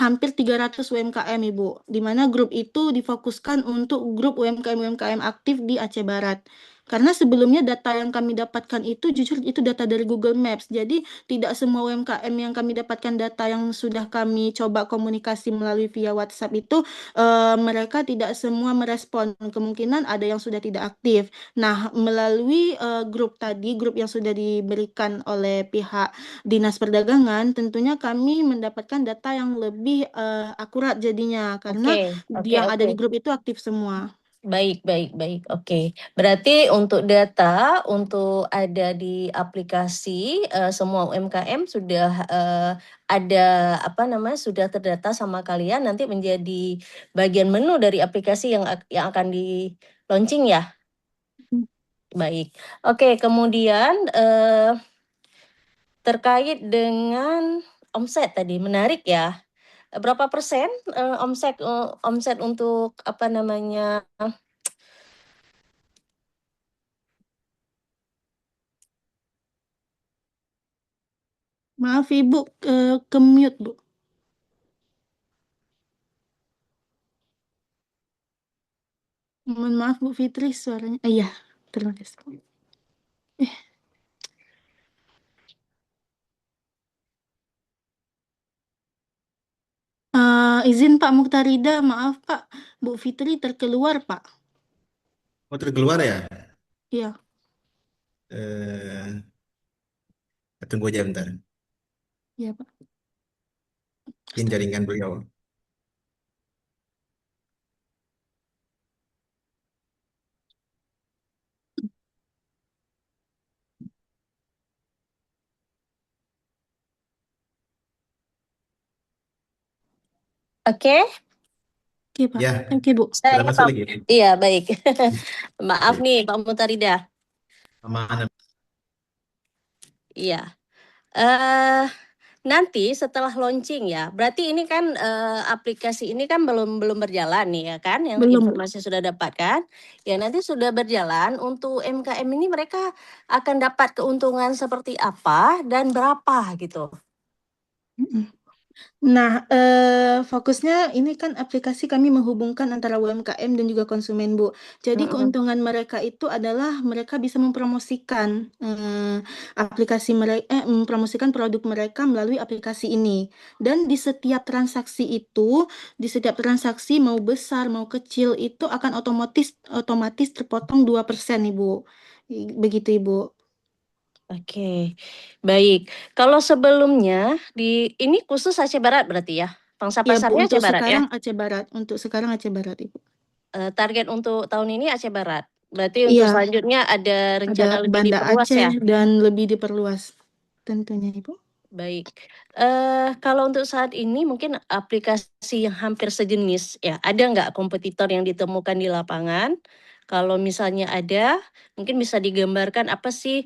S3: hampir 300 UMKM, Ibu. Di mana grup itu difokuskan untuk grup UMKM-UMKM aktif di Aceh Barat. Karena sebelumnya data yang kami dapatkan itu jujur itu data dari Google Maps. Jadi tidak semua UMKM yang kami dapatkan data yang sudah kami coba komunikasi melalui via WhatsApp itu mereka tidak semua merespon. Kemungkinan ada yang sudah tidak aktif. Nah, melalui grup yang sudah diberikan oleh pihak Dinas Perdagangan, tentunya kami mendapatkan data yang lebih akurat jadinya, karena
S7: Oke,
S3: yang ada di
S7: oke.
S3: grup itu aktif semua.
S7: Baik, baik, baik. Oke. Berarti untuk data untuk ada di aplikasi semua UMKM sudah ada apa namanya sudah terdata sama kalian nanti menjadi bagian menu dari aplikasi yang akan di launching ya. Baik. Oke, kemudian terkait dengan omset tadi menarik ya. Berapa persen omset untuk apa namanya
S3: Maaf Ibu, ke-mute Bu. Mohon maaf Bu Fitri, suaranya. Iya, terima kasih. Izin Pak Mukhtarida, maaf Pak, Bu Fitri terkeluar Pak.
S5: Oh, terkeluar ya?
S3: Iya.
S5: Eh, Tunggu aja bentar.
S3: Iya Pak.
S5: Mungkin jaringan beliau.
S7: Oke?
S3: Oke Pak.
S5: Ya,
S3: Oke Bu.
S5: sudah masuk
S7: Pak.
S5: lagi.
S7: Iya, baik. Maaf
S5: Baik.
S7: nih Pak Mutarida.
S5: Aman.
S7: Iya. Eh nanti setelah launching ya. Berarti ini kan aplikasi ini kan belum belum berjalan nih ya kan yang
S3: Belum, Bu.
S7: informasi sudah dapatkan. Ya nanti sudah berjalan untuk MKM ini mereka akan dapat keuntungan seperti apa dan berapa gitu.
S3: Nah, fokusnya ini kan aplikasi kami menghubungkan antara UMKM dan juga konsumen, Bu. Jadi keuntungan mereka itu adalah mereka bisa mempromosikan aplikasi mereka, mempromosikan produk mereka melalui aplikasi ini. Dan di setiap transaksi itu, di setiap transaksi mau besar mau kecil itu akan otomatis terpotong 2%, Ibu. Begitu, Ibu.
S7: Oke, baik. Kalau sebelumnya ini khusus Aceh Barat berarti ya? Pangsa
S3: Iya, Bu,
S7: pasarnya
S3: untuk
S7: Aceh Barat ya?
S3: sekarang Aceh Barat. Untuk sekarang Aceh Barat, Ibu.
S7: Target untuk tahun ini Aceh Barat. Berarti untuk
S3: Iya,
S7: selanjutnya ada rencana
S3: ada
S7: lebih
S3: Banda
S7: diperluas ya?
S3: Aceh dan lebih diperluas tentunya, Ibu.
S7: Baik. Kalau untuk saat ini mungkin aplikasi yang hampir sejenis ya, ada nggak kompetitor yang ditemukan di lapangan? Kalau misalnya ada, mungkin bisa digambarkan apa sih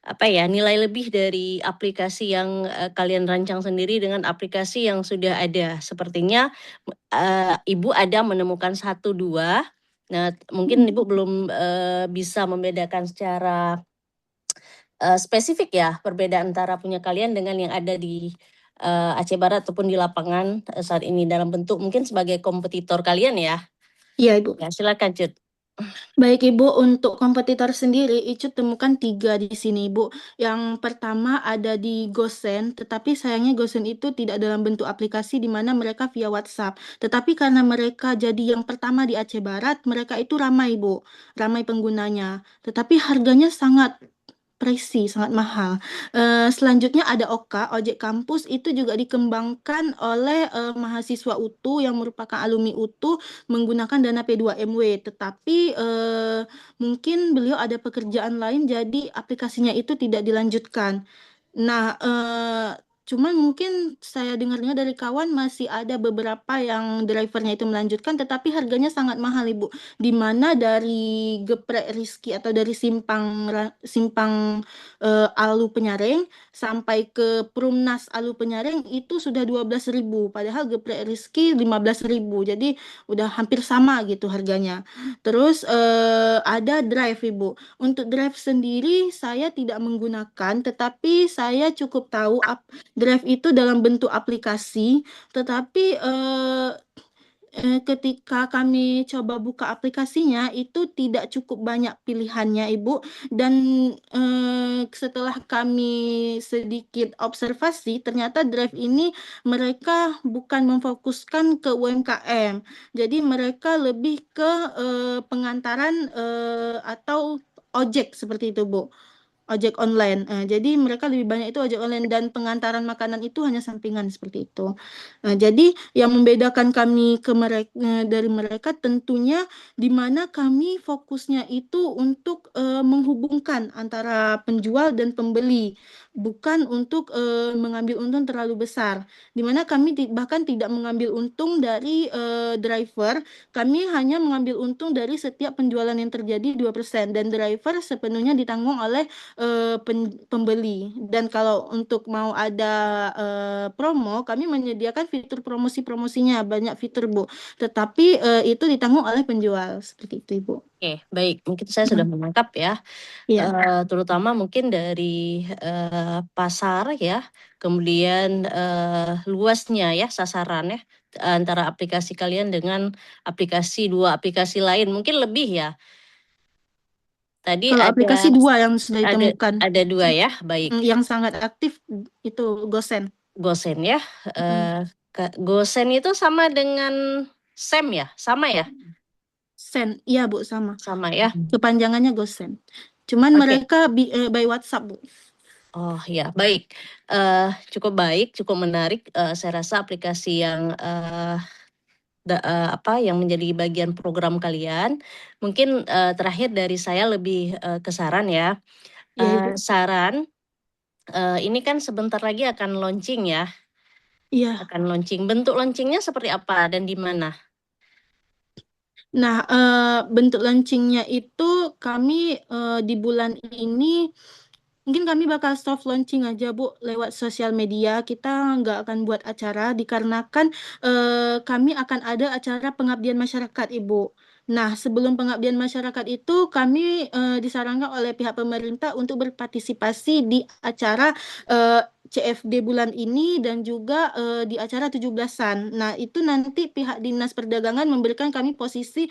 S7: apa ya nilai lebih dari aplikasi yang kalian rancang sendiri dengan aplikasi yang sudah ada. Sepertinya Ibu ada menemukan 1, 2. Nah, mungkin Ibu belum bisa membedakan secara spesifik ya perbedaan antara punya kalian dengan yang ada di Aceh Barat ataupun di lapangan saat ini dalam bentuk mungkin sebagai kompetitor kalian ya.
S3: Iya, Ibu.
S7: Ya, silakan Cut.
S3: Baik, Ibu, untuk kompetitor sendiri, Icu temukan 3 di sini, Ibu. Yang pertama ada di Gosen, tetapi sayangnya Gosen itu tidak dalam bentuk aplikasi di mana mereka via WhatsApp. Tetapi karena mereka jadi yang pertama di Aceh Barat, mereka itu ramai, Bu. Ramai penggunanya. Tetapi harganya sangat pricey, sangat mahal. Selanjutnya ada OKA, Ojek Kampus, itu juga dikembangkan oleh mahasiswa UTU yang merupakan alumni UTU menggunakan dana P2MW, tetapi mungkin beliau ada pekerjaan lain jadi aplikasinya itu tidak dilanjutkan. Nah, cuman mungkin saya dengarnya dari kawan masih ada beberapa yang drivernya itu melanjutkan, tetapi harganya sangat mahal, Ibu. Di mana dari Geprek Rizky atau dari simpang Alu Penyareng sampai ke Perumnas Alu Penyareng itu sudah 12.000, padahal Geprek Rizky 15.000. Jadi udah hampir sama gitu harganya. Terus ada drive, Ibu. Untuk drive sendiri saya tidak menggunakan, tetapi saya cukup tahu drive itu dalam bentuk aplikasi, tetapi ketika kami coba buka aplikasinya itu tidak cukup banyak pilihannya, Ibu. Dan setelah kami sedikit observasi, ternyata drive ini mereka bukan memfokuskan ke UMKM. Jadi mereka lebih ke pengantaran atau ojek seperti itu, Bu. ojek online. Jadi mereka lebih banyak itu ojek online dan pengantaran makanan itu hanya sampingan seperti itu. Jadi yang membedakan kami dari mereka tentunya di mana kami fokusnya itu untuk menghubungkan antara penjual dan pembeli, bukan untuk mengambil untung terlalu besar. Di mana kami bahkan tidak mengambil untung dari driver, kami hanya mengambil untung dari setiap penjualan yang terjadi 2% dan driver sepenuhnya ditanggung oleh pembeli. Dan kalau untuk mau ada promo, kami menyediakan fitur promosi-promosinya, banyak fitur Bu. Tetapi itu ditanggung oleh penjual seperti itu Ibu.
S7: Oke, baik. Mungkin saya sudah menangkap ya.
S3: Iya.
S7: Terutama mungkin dari pasar ya, kemudian luasnya ya sasarannya antara aplikasi kalian dengan dua aplikasi lain, mungkin lebih ya. Tadi
S3: Kalau aplikasi 2 yang sudah ditemukan.
S7: ada 2 ya, baik.
S3: Yang sangat aktif itu Gosen.
S7: Gosen ya. Gosen itu sama dengan Sem ya? Sama ya?
S3: Sen, iya Bu, sama.
S7: Sama ya.
S3: Kepanjangannya Gosen. Cuman mereka by WhatsApp Bu.
S7: Oh ya, baik. Cukup baik, cukup menarik. Saya rasa aplikasi yang yang menjadi bagian program kalian. Mungkin terakhir dari saya lebih ke saran ya. Saran, ini kan sebentar lagi akan launching ya.
S3: Iya.
S7: Akan launching. Bentuk launchingnya seperti apa dan di mana?
S3: Nah, bentuk launchingnya itu kami di bulan ini mungkin kami bakal soft launching aja Bu lewat sosial media. Kita nggak akan buat acara dikarenakan kami akan ada acara pengabdian masyarakat Ibu. Nah, sebelum pengabdian masyarakat itu kami disarankan oleh pihak pemerintah untuk berpartisipasi di acara CFD bulan ini dan juga di acara 17-an. Nah, itu nanti pihak Dinas Perdagangan memberikan kami posisi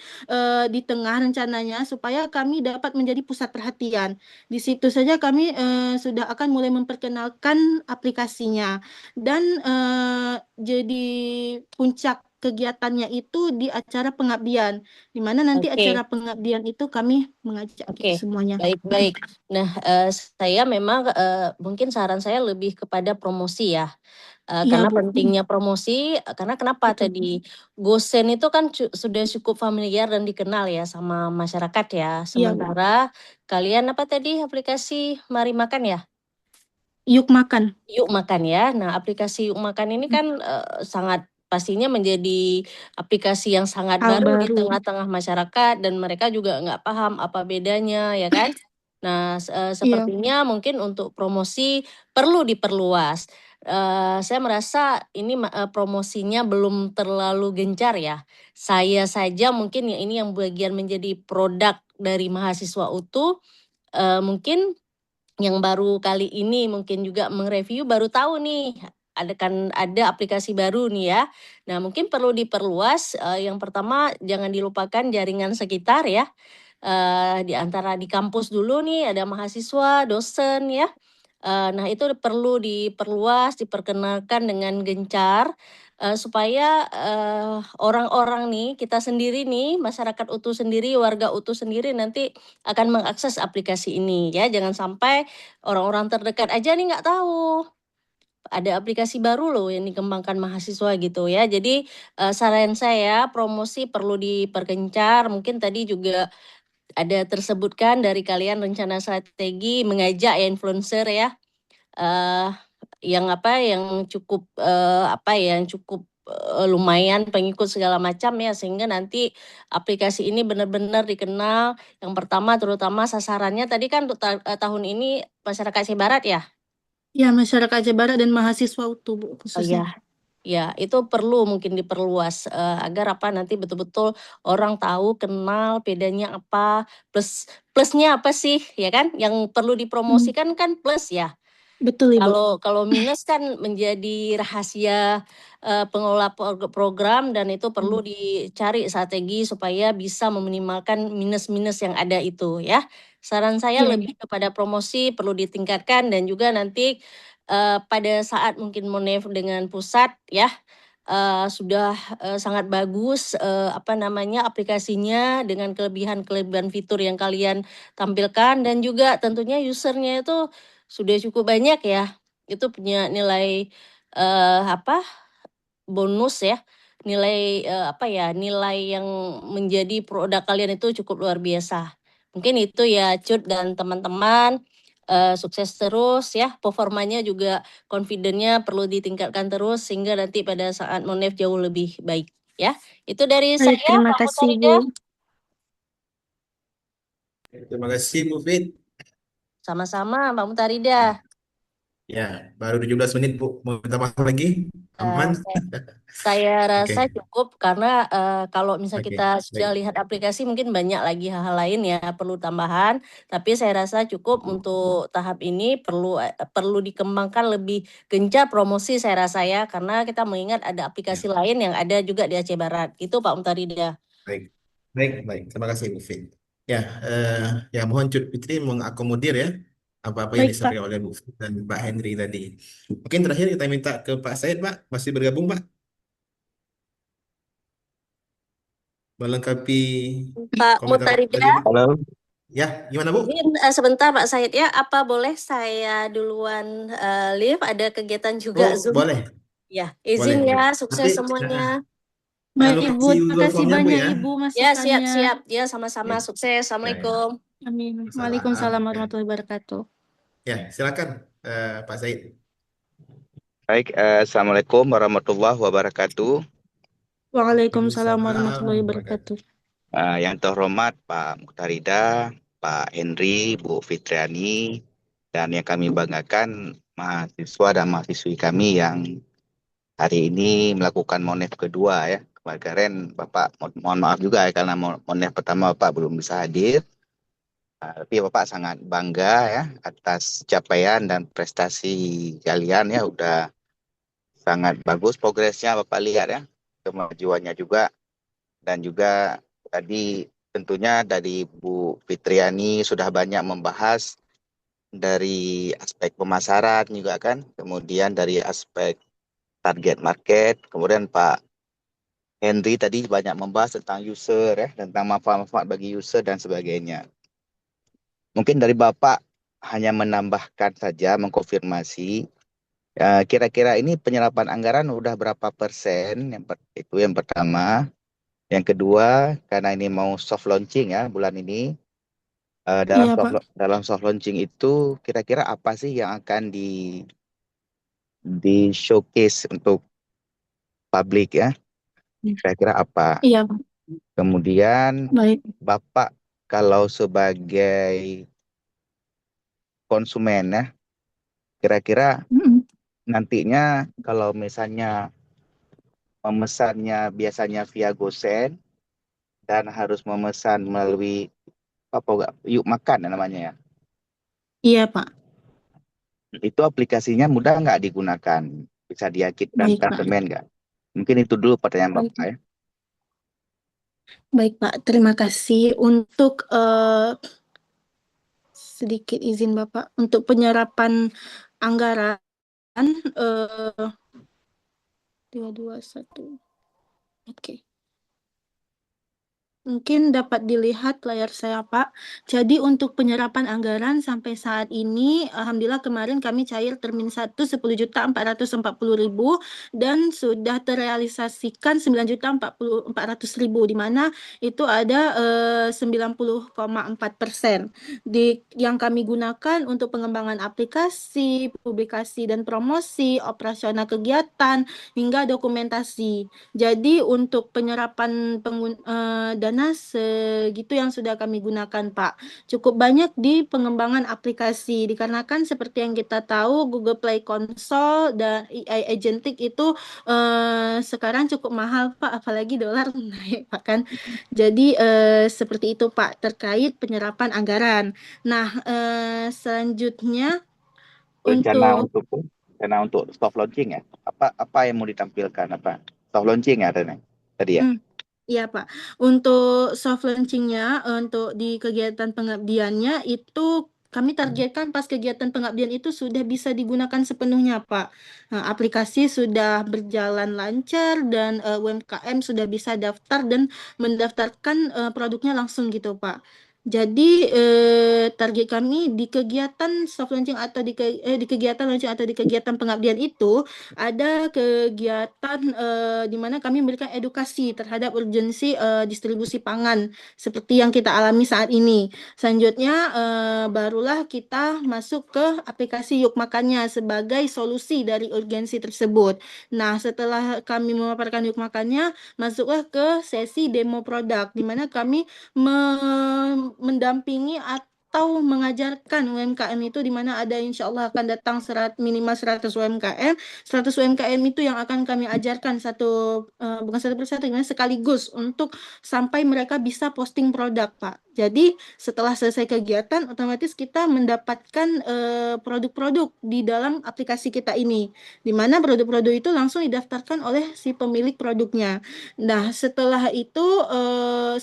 S3: di tengah rencananya supaya kami dapat menjadi pusat perhatian. Di situ saja kami sudah akan mulai memperkenalkan aplikasinya dan jadi puncak kegiatannya itu di acara pengabdian, di mana nanti acara pengabdian itu kami mengajak semuanya.
S7: Baik. Nah, saya memang mungkin saran saya lebih kepada promosi ya. Karena pentingnya promosi, karena kenapa tadi Gosen itu kan sudah cukup familiar dan dikenal ya sama masyarakat ya. Sementara kalian apa tadi aplikasi Mari Makan ya?
S3: Yuk Makan.
S7: Yuk Makan ya. Nah, aplikasi Yuk Makan ini kan sangat pastinya menjadi aplikasi yang sangat baru di tengah-tengah masyarakat dan mereka juga nggak paham apa bedanya ya kan. Nah, sepertinya mungkin untuk promosi perlu diperluas. Saya merasa ini promosinya belum terlalu gencar ya. Saya saja mungkin ya ini yang bagian menjadi produk dari mahasiswa utuh mungkin yang baru kali ini mungkin juga mereview baru tahu nih ada aplikasi baru nih ya. Nah, mungkin perlu diperluas. Yang pertama jangan dilupakan jaringan sekitar ya. Di kampus dulu nih ada mahasiswa, dosen ya. Nah, itu perlu diperluas, diperkenalkan dengan gencar supaya orang-orang nih, kita sendiri nih, masyarakat utuh sendiri, warga utuh sendiri nanti akan mengakses aplikasi ini ya. Jangan sampai orang-orang terdekat aja nih nggak tahu. Ada aplikasi baru loh yang dikembangkan mahasiswa gitu ya. Jadi saran saya promosi perlu diperkencar. Mungkin tadi juga ada tersebutkan dari kalian rencana strategi mengajak ya influencer ya. Yang cukup lumayan pengikut segala macam ya, sehingga nanti aplikasi ini benar-benar dikenal. Yang pertama terutama sasarannya tadi kan untuk tahun ini masyarakat Aceh Barat ya?
S3: Ya, masyarakat Aceh Barat dan mahasiswa utuh Bu, khususnya.
S7: Ya, itu perlu mungkin diperluas agar nanti betul-betul orang tahu, kenal bedanya apa, plusnya apa sih ya kan? Yang perlu dipromosikan kan plus ya.
S3: Betul Ibu.
S7: Kalau minus kan menjadi rahasia pengelola program dan itu perlu dicari strategi supaya bisa meminimalkan minus-minus yang ada itu ya. Saran saya lebih kepada promosi perlu ditingkatkan dan juga nanti pada saat mungkin monev dengan pusat ya sudah sangat bagus aplikasinya dengan kelebihan-kelebihan fitur yang kalian tampilkan, dan juga tentunya usernya itu sudah cukup banyak ya. Itu punya nilai bonus ya, nilai nilai yang menjadi produk kalian itu cukup luar biasa. Mungkin itu ya Cut dan teman-teman. Sukses terus ya, performanya juga confident-nya perlu ditingkatkan terus sehingga nanti pada saat Monef jauh lebih baik ya. Itu dari
S3: Baik,
S7: saya,
S3: terima
S7: Pak
S3: kasih
S7: Mutarida.
S3: Bu.
S5: Terima kasih Bu Fit.
S7: Sama-sama Pak Mutarida.
S5: Ya, baru 17 menit Bu. Mau minta maaf lagi? Aman?
S7: Saya rasa
S5: Oke,
S7: cukup karena kalau misalnya
S5: oke,
S7: kita sudah
S5: baik.
S7: lihat aplikasi mungkin banyak lagi hal-hal lain ya perlu tambahan, tapi saya rasa cukup untuk tahap ini perlu dikembangkan lebih gencar promosi saya rasa ya, karena kita mengingat ada aplikasi
S5: Ya,
S7: lain yang ada juga di Aceh Barat. Gitu Pak Mutarida.
S5: baik. Baik, baik. Terima kasih Bu Fit. Ya, ya mohon Cut Fitri mengakomodir ya apa-apa yang
S3: Baik Pak.
S5: disampaikan oleh Bu Fit dan Pak Henry tadi. Mungkin terakhir kita minta ke Pak Said, Pak. Masih bergabung, Pak? Melengkapi
S7: Pak
S5: komentar
S7: Mutarida,
S5: tadi, Bu.
S6: Halo.
S5: Ya, gimana Bu?
S7: izin sebentar Pak Said ya, apa boleh saya duluan live, ada kegiatan juga
S5: Oh,
S7: Zoom?
S5: boleh,
S7: Ya,
S5: boleh,
S7: izin
S5: boleh.
S7: ya,
S5: Tapi
S7: sukses semuanya.
S5: jangan
S3: Baik
S5: lupa
S3: Ibu,
S5: isi
S3: terima
S5: Google
S3: kasih
S5: Form-nya Bu
S3: banyak
S5: ya.
S3: Ibu
S7: Ya,
S3: masukannya.
S7: siap. Ya, sama-sama
S5: Ya,
S7: sukses.
S5: ya, ya.
S7: Assalamualaikum.
S3: Amin.
S5: Salam.
S3: Waalaikumsalam
S5: Ya,
S3: warahmatullahi wabarakatuh.
S5: ya silakan Pak Said.
S6: Baik, Assalamualaikum warahmatullahi wabarakatuh.
S3: Waalaikumsalam warahmatullahi
S5: Waalaikumsalam
S3: wabarakatuh.
S6: Yang terhormat Pak Muhtarida, Pak Henry, Bu Fitriani, dan yang kami banggakan mahasiswa dan mahasiswi kami yang hari ini melakukan Monef kedua ya. Kemarin Bapak mohon maaf juga ya karena Monef pertama Bapak belum bisa hadir. Tapi Bapak sangat bangga ya atas capaian dan prestasi kalian ya, udah sangat bagus progresnya Bapak lihat ya, kemajuannya juga. Dan juga tadi tentunya dari Bu Fitriani sudah banyak membahas dari aspek pemasaran juga kan, kemudian dari aspek target market, kemudian Pak Henry tadi banyak membahas tentang user ya, tentang manfaat-manfaat bagi user dan sebagainya. Mungkin dari Bapak hanya menambahkan saja, mengkonfirmasi, kira-kira ini penyerapan anggaran udah berapa persen, itu yang pertama. Yang kedua, karena ini mau soft launching ya bulan ini,
S3: Iya Pak.
S6: dalam soft launching itu kira-kira apa sih yang akan di showcase untuk publik ya? Kira-kira apa?
S3: Iya Pak.
S6: Kemudian
S3: Baik.
S6: Bapak kalau sebagai konsumen ya, kira-kira nantinya kalau misalnya memesannya biasanya via GoSend dan harus memesan melalui apa Yuk Makan namanya ya.
S3: Iya Pak.
S6: Itu aplikasinya mudah nggak digunakan? Bisa diyakinkan
S3: Baik Pak.
S6: konsumen nggak? Mungkin itu dulu pertanyaan
S3: Baik.
S6: Bapak ya.
S3: Baik Pak, terima kasih untuk sedikit izin Bapak untuk penyerapan anggaran 221. Oke. Mungkin dapat dilihat layar saya, Pak. Jadi untuk penyerapan anggaran sampai saat ini, alhamdulillah kemarin kami cair Termin 1 10.440.000 dan sudah terrealisasikan 9.400.000, di mana itu ada 90,4%. Yang kami gunakan untuk pengembangan aplikasi, publikasi dan promosi, operasional kegiatan, hingga dokumentasi. Jadi untuk penyerapan dana segitu yang sudah kami gunakan, Pak. Cukup banyak di pengembangan aplikasi, dikarenakan seperti yang kita tahu Google Play Console dan AI Agentic itu sekarang cukup mahal, Pak, apalagi dolar naik, Pak kan. Jadi seperti itu, Pak, terkait penyerapan anggaran. Nah, selanjutnya
S6: Rencana
S3: untuk
S6: untuk soft launching ya. Apa yang mau ditampilkan apa? Soft launching ya tadi ya.
S3: Iya Pak, untuk soft launching-nya, untuk di kegiatan pengabdiannya itu kami targetkan pas kegiatan pengabdian itu sudah bisa digunakan sepenuhnya, Pak. Nah, aplikasi sudah berjalan lancar dan UMKM sudah bisa daftar dan mendaftarkan produknya langsung gitu, Pak. Jadi target kami di kegiatan soft launching atau di kegiatan launching atau di kegiatan pengabdian itu ada kegiatan di mana kami memberikan edukasi terhadap urgensi distribusi pangan seperti yang kita alami saat ini. Selanjutnya barulah kita masuk ke aplikasi Yuk Makannya sebagai solusi dari urgensi tersebut. Nah, setelah kami memaparkan Yuk Makannya, masuklah ke sesi demo produk di mana kami mendampingi atau mengajarkan UMKM itu di mana ada insya Allah akan datang minimal 100 UMKM. 100 UMKM itu yang akan kami ajarkan bukan satu persatu, gimana sekaligus untuk sampai mereka bisa posting produk, Pak. Jadi setelah selesai kegiatan, otomatis kita mendapatkan produk-produk di dalam aplikasi kita ini, di mana produk-produk itu langsung didaftarkan oleh si pemilik produknya. Nah, setelah itu,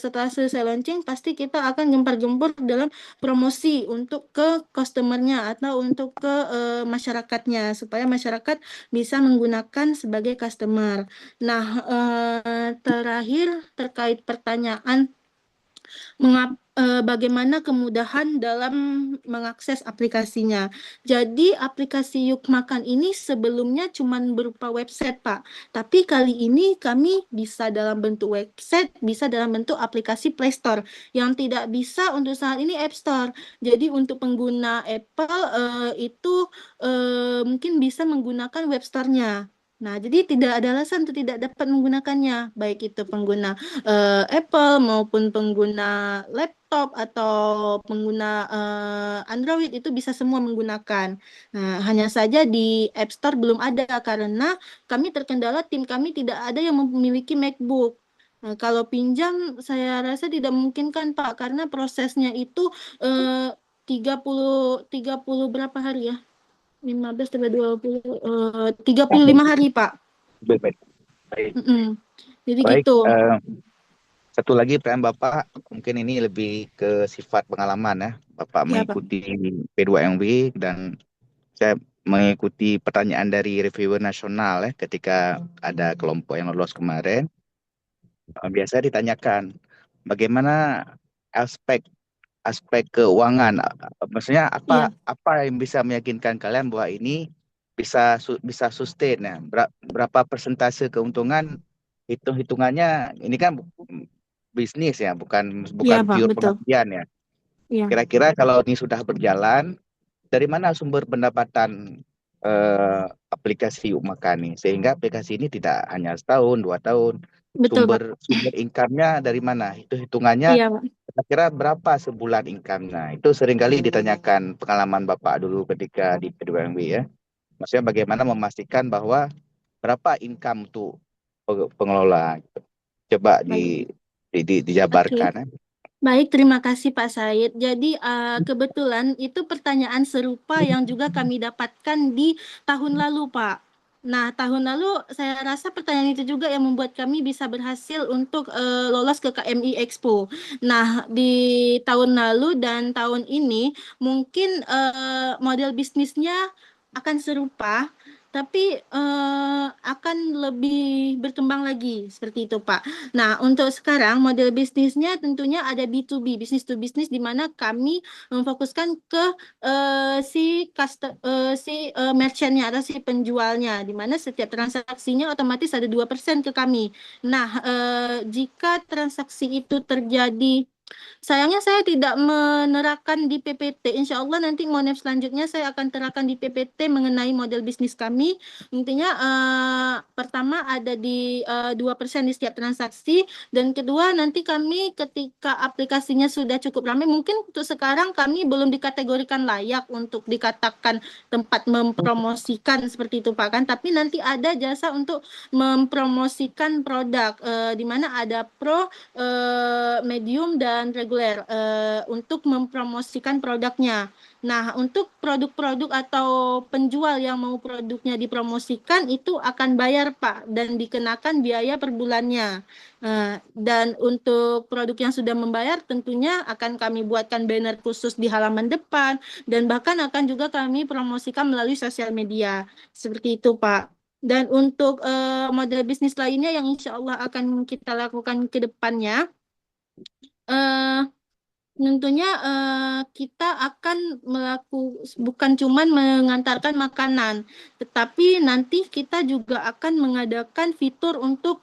S3: setelah selesai launching, pasti kita akan gempar-gempur dalam promosi untuk ke customer-nya atau untuk ke masyarakatnya, supaya masyarakat bisa menggunakan sebagai customer. Nah, terakhir terkait pertanyaan bagaimana kemudahan dalam mengakses aplikasinya. Jadi aplikasi Yuk Makan ini sebelumnya cuma berupa website, Pak. Tapi kali ini kami bisa dalam bentuk website, bisa dalam bentuk aplikasi Play Store. Yang tidak bisa untuk saat ini App Store. Jadi untuk pengguna Apple itu mungkin bisa menggunakan Web Store-nya. Nah, jadi tidak ada alasan untuk tidak dapat menggunakannya, baik itu pengguna Apple maupun pengguna laptop atau pengguna Android itu bisa semua menggunakan. Nah, hanya saja di App Store belum ada karena kami terkendala tim kami tidak ada yang memiliki MacBook. Nah, kalau pinjam saya rasa tidak mungkin kan Pak karena prosesnya itu 30 berapa hari ya? 15 tambah 20 35 hari, Pak.
S8: Baik.
S3: Jadi
S8: Baik,
S3: gitu.
S8: satu lagi pertanyaan Bapak, mungkin ini lebih ke sifat pengalaman ya. Bapak mengikuti P2MW dan saya mengikuti pertanyaan dari reviewer nasional ya ketika ada kelompok yang lolos kemarin. Biasa ditanyakan bagaimana aspek keuangan, maksudnya apa yang bisa meyakinkan kalian bahwa ini bisa sustain ya? Berapa persentase keuntungan? Hitungannya ini kan bisnis ya, bukan
S3: Iya, Pak,
S8: pure
S3: betul.
S8: pengabdian ya.
S3: Iya.
S8: Kira-kira kalau ini sudah berjalan, dari mana sumber pendapatan aplikasi Yuk Makan nih? Sehingga aplikasi ini tidak hanya setahun, 2 tahun.
S3: Betul, Pak.
S8: Sumber income-nya dari mana? Itu hitungannya
S3: Iya, Pak.
S8: kira-kira berapa sebulan income-nya? Itu seringkali ditanyakan pengalaman Bapak dulu ketika di P2MW ya. Maksudnya bagaimana memastikan bahwa berapa income untuk pengelola. Coba dijabarkan.
S3: Baik, terima kasih Pak Said. Jadi kebetulan itu pertanyaan serupa yang juga kami dapatkan di tahun lalu, Pak. Nah, tahun lalu saya rasa pertanyaan itu juga yang membuat kami bisa berhasil untuk lolos ke KMI Expo. Nah, di tahun lalu dan tahun ini mungkin model bisnisnya akan serupa, tapi akan lebih berkembang lagi seperti itu, Pak. Nah, untuk sekarang model bisnisnya tentunya ada B2B, business to business, di mana kami memfokuskan ke si merchantnya atau si penjualnya, di mana setiap transaksinya otomatis ada 2% ke kami. Nah, jika transaksi itu terjadi, sayangnya saya tidak menerapkan di PPT. Insya Allah nanti monef selanjutnya saya akan terapkan di PPT mengenai model bisnis kami. Intinya pertama ada di 2% di setiap transaksi, dan kedua nanti kami ketika aplikasinya sudah cukup ramai, mungkin untuk sekarang kami belum dikategorikan layak untuk dikatakan tempat mempromosikan seperti itu Pak kan, tapi nanti ada jasa untuk mempromosikan produk di mana ada pro, medium dan reguler untuk mempromosikan produknya. Nah, untuk produk-produk atau penjual yang mau produknya dipromosikan itu akan bayar, Pak, dan dikenakan biaya per bulannya. Dan untuk produk yang sudah membayar tentunya akan kami buatkan banner khusus di halaman depan dan bahkan akan juga kami promosikan melalui sosial media. Seperti itu, Pak. Dan untuk model bisnis lainnya yang insya Allah akan kita lakukan ke depannya, eh, tentunya kita akan bukan cuman mengantarkan makanan, tetapi nanti kita juga akan mengadakan fitur untuk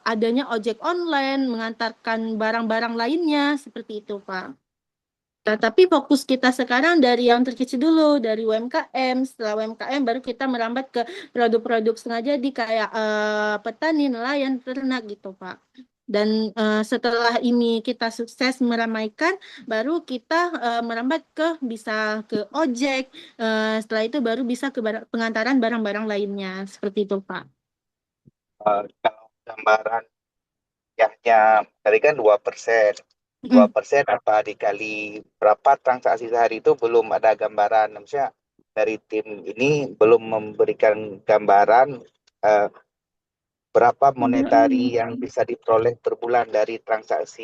S3: adanya ojek online, mengantarkan barang-barang lainnya, seperti itu, Pak. Tapi fokus kita sekarang dari yang terkecil dulu, dari UMKM. Setelah UMKM baru kita merambat ke produk-produk setengah jadi kayak petani, nelayan, ternak gitu, Pak. Dan setelah ini kita sukses meramaikan, baru kita merambat bisa ke ojek. Setelah itu baru bisa ke pengantaran barang-barang lainnya, seperti itu, Pak.
S8: Kalau gambaran yahnya tadi kan 2%. 2% apa dikali berapa transaksi sehari itu belum ada gambaran. Maksudnya dari tim ini belum memberikan gambaran berapa monetari yang bisa diperoleh per bulan dari transaksi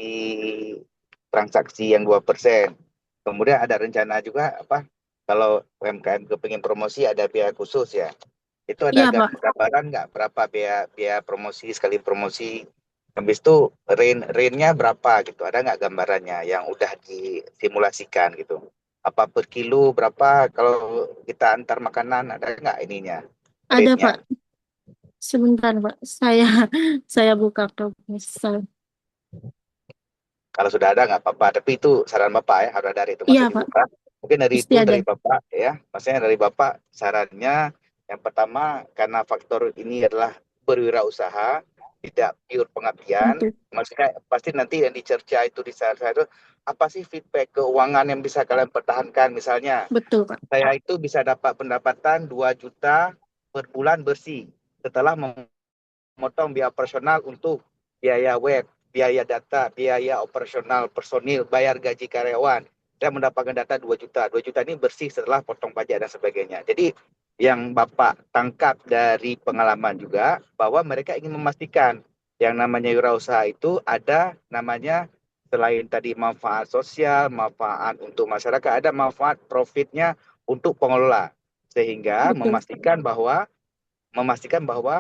S8: yang 2%. Kemudian ada rencana juga kalau UMKM kepingin promosi ada biaya khusus ya. Itu ada
S3: Iya, Pak.
S8: gambaran nggak berapa biaya promosi sekali promosi? Habis itu range-nya berapa gitu? Ada nggak gambarannya yang udah disimulasikan gitu? Apa per kilo berapa kalau kita antar makanan, ada nggak ininya?
S3: Ada,
S8: Rate-nya?
S3: Pak. Sebentar, Pak. Saya buka proposal.
S8: Kalau sudah ada nggak apa-apa, tapi itu saran Bapak ya, harus ada itu
S3: Iya,
S8: masih
S3: Pak.
S8: dibuka. Mungkin dari
S3: Pasti
S8: itu
S3: ada.
S8: dari Bapak ya, maksudnya dari Bapak sarannya yang pertama karena faktor ini adalah berwirausaha, tidak pure pengabdian.
S3: Betul.
S8: Maksudnya pasti nanti yang dicerca itu di saat itu apa sih feedback keuangan yang bisa kalian pertahankan? Misalnya
S3: Betul, Pak.
S8: saya itu bisa dapat pendapatan 2 juta per bulan bersih setelah memotong biaya operasional untuk biaya web, biaya data, biaya operasional personil, bayar gaji karyawan, dan mendapatkan data 2 juta. 2 juta ini bersih setelah potong pajak dan sebagainya. Jadi yang Bapak tangkap dari pengalaman juga bahwa mereka ingin memastikan yang namanya wirausaha itu ada namanya selain tadi manfaat sosial, manfaat untuk masyarakat, ada manfaat profitnya untuk pengelola. Sehingga
S3: Betul.
S8: memastikan bahwa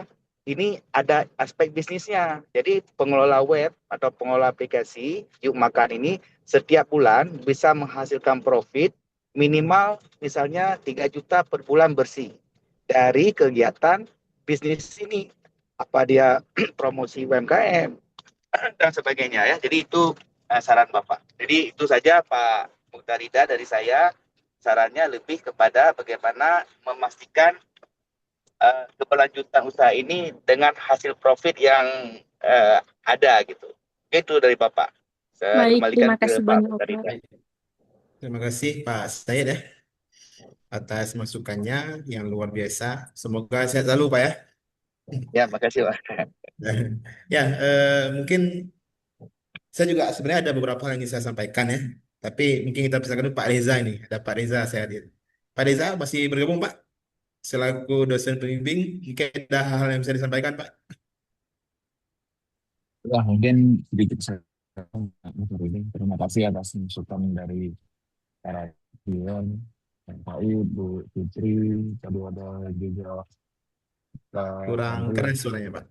S8: ini ada aspek bisnisnya. Jadi pengelola web atau pengelola aplikasi Yuk Makan ini setiap bulan bisa menghasilkan profit minimal misalnya 3 juta per bulan bersih dari kegiatan bisnis ini. Apa dia promosi UMKM dan sebagainya ya. Jadi itu saran Bapak. Jadi itu saja Pak Mukhtarida dari saya. Sarannya lebih kepada bagaimana memastikan keberlanjutan usaha ini dengan hasil profit yang ada gitu. Itu dari Bapak. Saya
S3: Baik,
S8: kembalikan
S3: terima
S8: ke
S3: kasih
S8: Pak
S3: banyak,
S8: Mukhtarida.
S3: Pak.
S5: Terima kasih Pak Sayed ya atas masukannya yang luar biasa. Semoga sehat selalu Pak ya.
S8: Ya, makasih Pak.
S5: Ya, mungkin saya juga sebenarnya ada beberapa hal yang ingin saya sampaikan ya. Tapi mungkin kita bisa dulu Pak Reza ini. Ada Pak Reza saya hadir. Pak Reza masih bergabung Pak? Selaku dosen pembimbing, mungkin ada hal-hal yang bisa disampaikan Pak?
S9: Ya, mungkin sedikit saya. Terima kasih atas masukan dari para viewer, Pak Ibu, Fitri, tadi ada juga
S5: Kurang keras suaranya Pak.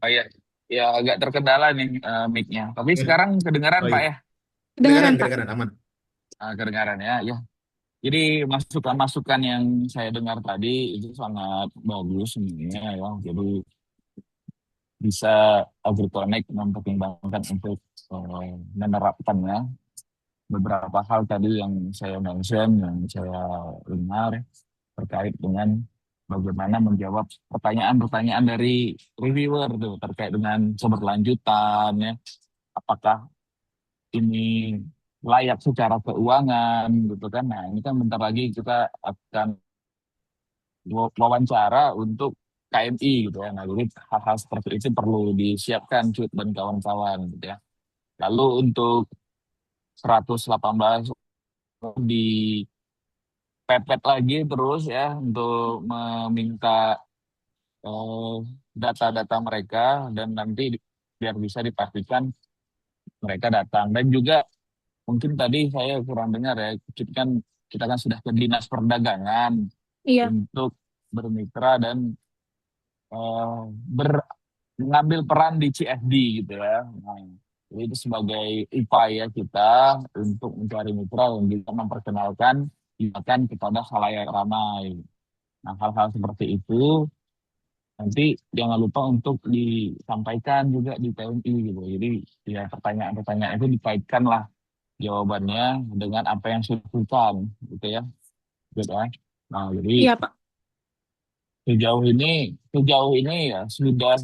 S9: Oh iya, ya agak terkendala nih mic-nya. Tapi sekarang kedengaran
S5: Oh
S9: Pak
S5: iya.
S9: ya?
S5: Kedengaran,
S3: Pak.
S5: kedengaran, aman.
S9: Kedengaran ya, ya. Jadi masukan-masukan yang saya dengar tadi itu sangat bagus sebenarnya ya. Jadi bisa Agriconnect mempertimbangkan untuk menerapkannya. Beberapa hal tadi yang saya mention, yang saya dengar terkait dengan bagaimana menjawab pertanyaan-pertanyaan dari reviewer tuh terkait dengan keberlanjutan ya. Apakah ini layak secara keuangan gitu kan. Nah, ini kan bentar lagi kita akan wawancara untuk KMI gitu ya. Nah, jadi hal-hal seperti itu perlu disiapkan Cut dan kawan-kawan gitu ya. Lalu untuk 118 dipepet lagi terus ya untuk meminta eh, data-data mereka dan nanti biar bisa dipastikan mereka datang. Dan juga mungkin tadi saya kurang dengar ya, kita kan sudah ke Dinas Perdagangan
S3: Iya,
S9: untuk bermitra dan eh, ber- mengambil peran di CFD gitu ya. Nah, jadi itu sebagai upaya kita untuk mencari mitra dan juga memperkenalkan Imakan kepada khalayak ramai. Nah, hal-hal seperti itu nanti jangan lupa untuk disampaikan juga di TNI gitu. Jadi ya pertanyaan-pertanyaan itu dikaitkanlah jawabannya dengan apa yang sudah dilakukan gitu ya. Gitu ya. Nah, jadi
S3: iya Pak.
S9: sejauh ini ya sudah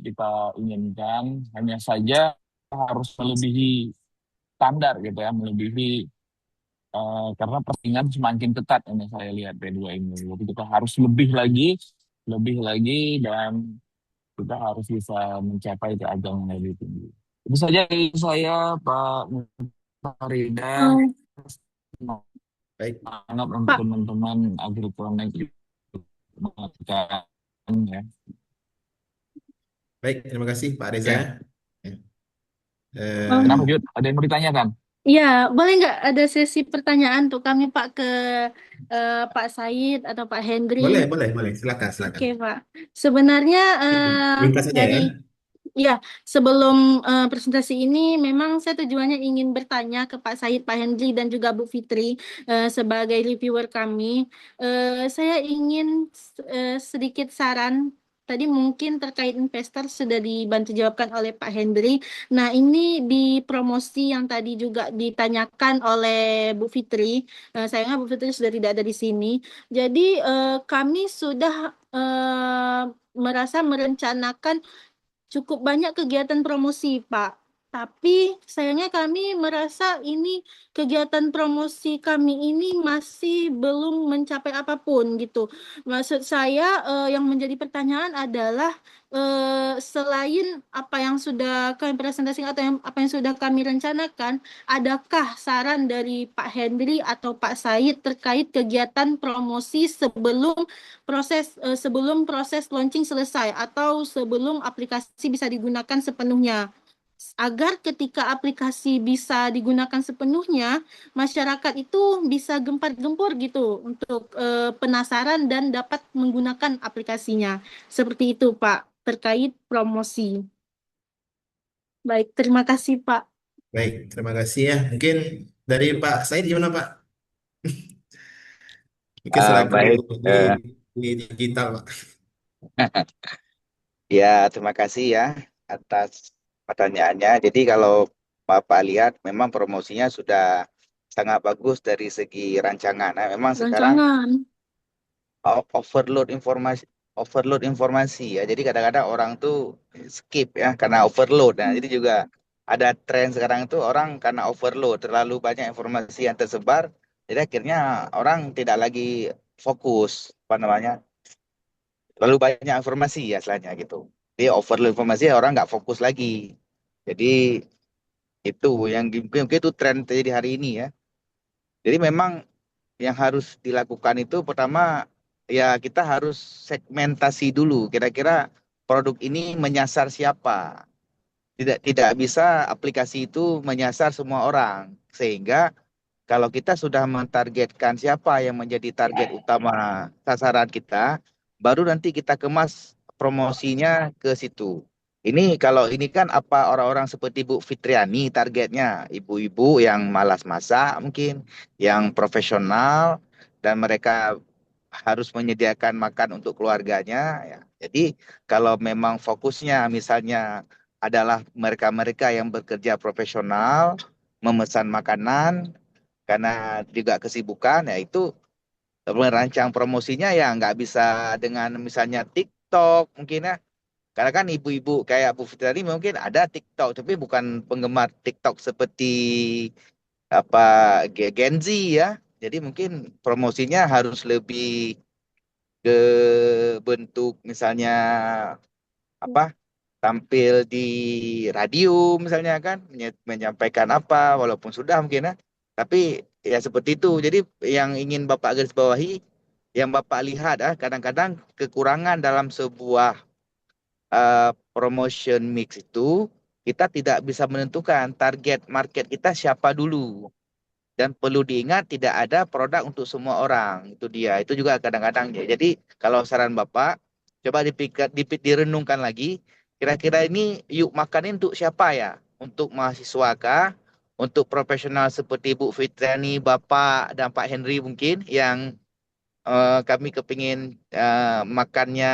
S9: kita inginkan, hanya saja harus melebihi standar gitu ya, melebihi karena persaingan semakin ketat ini saya lihat P2 ini. Jadi kita harus lebih lagi dan kita harus bisa mencapai ke ajang yang lebih tinggi. Itu saja dari saya Pak Farida.
S3: Oh,
S5: Baik,
S9: Semangat untuk
S3: Pak,
S9: teman-teman Agroconnect mengatakan ya.
S5: baik. Terima kasih Pak Reza.
S9: Ya.
S5: Ya.
S9: Kenapa
S3: oh,
S9: Jud? Ada yang mau ditanyakan?
S3: iya, boleh nggak ada sesi pertanyaan untuk kami Pak ke Pak Said atau Pak Hendri?
S5: Boleh, boleh, boleh. Silakan, silakan.
S3: Oke Pak, sebenarnya
S5: Ringkas saja
S3: dari
S5: ya.
S3: ya, sebelum presentasi ini memang saya tujuannya ingin bertanya ke Pak Said, Pak Hendri, dan juga Bu Fitri sebagai reviewer kami. Saya ingin sedikit saran. Tadi mungkin terkait investor sudah dibantu jawabkan oleh Pak Hendri. Nah, ini di promosi yang tadi juga ditanyakan oleh Bu Fitri. Sayangnya Bu Fitri sudah tidak ada di sini. Jadi kami sudah merasa merencanakan cukup banyak kegiatan promosi, Pak. Tapi sayangnya kami merasa ini kegiatan promosi kami ini masih belum mencapai apapun gitu. Maksud saya yang menjadi pertanyaan adalah selain apa yang sudah kami presentasikan atau apa yang sudah kami rencanakan, adakah saran dari Pak Hendri atau Pak Said terkait kegiatan promosi sebelum proses launching selesai atau sebelum aplikasi bisa digunakan sepenuhnya. Agar ketika aplikasi bisa digunakan sepenuhnya, masyarakat itu bisa gempar-gempur gitu untuk penasaran dan dapat menggunakan aplikasinya. Seperti itu, Pak, terkait promosi. Baik, terima kasih, Pak.
S5: Baik, terima kasih ya. Mungkin dari Pak Said gimana Pak? Mungkin selaku
S8: Baik,
S5: di digital Pak.
S8: ya terima kasih ya atas pertanyaannya. Jadi kalau Bapak lihat memang promosinya sudah sangat bagus dari segi rancangan. Nah, memang sekarang
S3: Rancangan.
S8: overload informasi ya. Jadi kadang-kadang orang tuh skip ya karena overload. Nah, jadi juga ada tren sekarang itu orang karena overload terlalu banyak informasi yang tersebar. Jadi akhirnya orang tidak lagi fokus apa namanya terlalu banyak informasi ya istilahnya gitu. Dia overload informasi orang nggak fokus lagi. Jadi itu yang mungkin itu tren terjadi hari ini ya. Jadi memang yang harus dilakukan itu pertama ya kita harus segmentasi dulu kira-kira produk ini menyasar siapa. Tidak bisa aplikasi itu menyasar semua orang sehingga kalau kita sudah mentargetkan siapa yang menjadi target utama sasaran kita, baru nanti kita kemas promosinya ke situ. Ini kalau ini kan apa orang-orang seperti Bu Fitriani targetnya, ibu-ibu yang malas masak mungkin, yang profesional dan mereka harus menyediakan makan untuk keluarganya ya. Jadi kalau memang fokusnya misalnya adalah mereka-mereka yang bekerja profesional, memesan makanan karena juga kesibukan ya itu merancang promosinya ya nggak bisa dengan misalnya TikTok mungkin ya karena kan ibu-ibu kayak Bu Fitri tadi mungkin ada TikTok tapi bukan penggemar TikTok seperti apa Gen Z ya jadi mungkin promosinya harus lebih ke bentuk misalnya apa tampil di radio misalnya kan menyampaikan apa walaupun sudah mungkin ya Tapi ya seperti itu. Jadi yang ingin Bapak garis bawahi, yang Bapak lihat kadang-kadang kekurangan dalam sebuah promotion mix itu kita tidak bisa menentukan target market kita siapa dulu. Dan perlu diingat tidak ada produk untuk semua orang. Itu dia. Itu juga kadang-kadang ya. Jadi kalau saran Bapak, coba direnungkan lagi. Kira-kira ini yuk makan ini untuk siapa ya? Untuk mahasiswa kah? Untuk profesional seperti Bu Fitriani, Bapak, dan Pak Henry mungkin yang kami kepingin makannya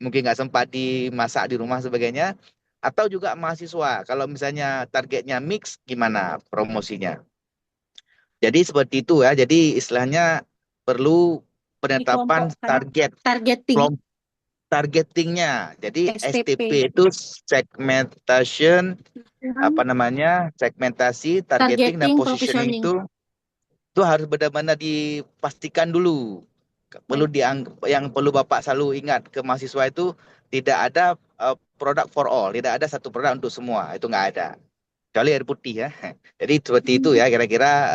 S8: mungkin nggak sempat dimasak di rumah sebagainya. Atau juga mahasiswa. Kalau misalnya targetnya mix, gimana promosinya? Jadi seperti itu ya. Jadi istilahnya perlu penetapan
S3: Dikelompokkan targeting
S8: kelompok targetingnya. Jadi
S3: STP.
S8: STP itu segmentation, segmentasi, targeting dan
S3: Targeting,
S8: positioning
S3: positioning.
S8: itu harus benar-benar dipastikan dulu. Perlu yang perlu Bapak selalu ingat ke mahasiswa itu tidak ada produk for all, tidak ada satu produk untuk semua, itu nggak ada. Kecuali air putih ya. Jadi seperti itu ya kira-kira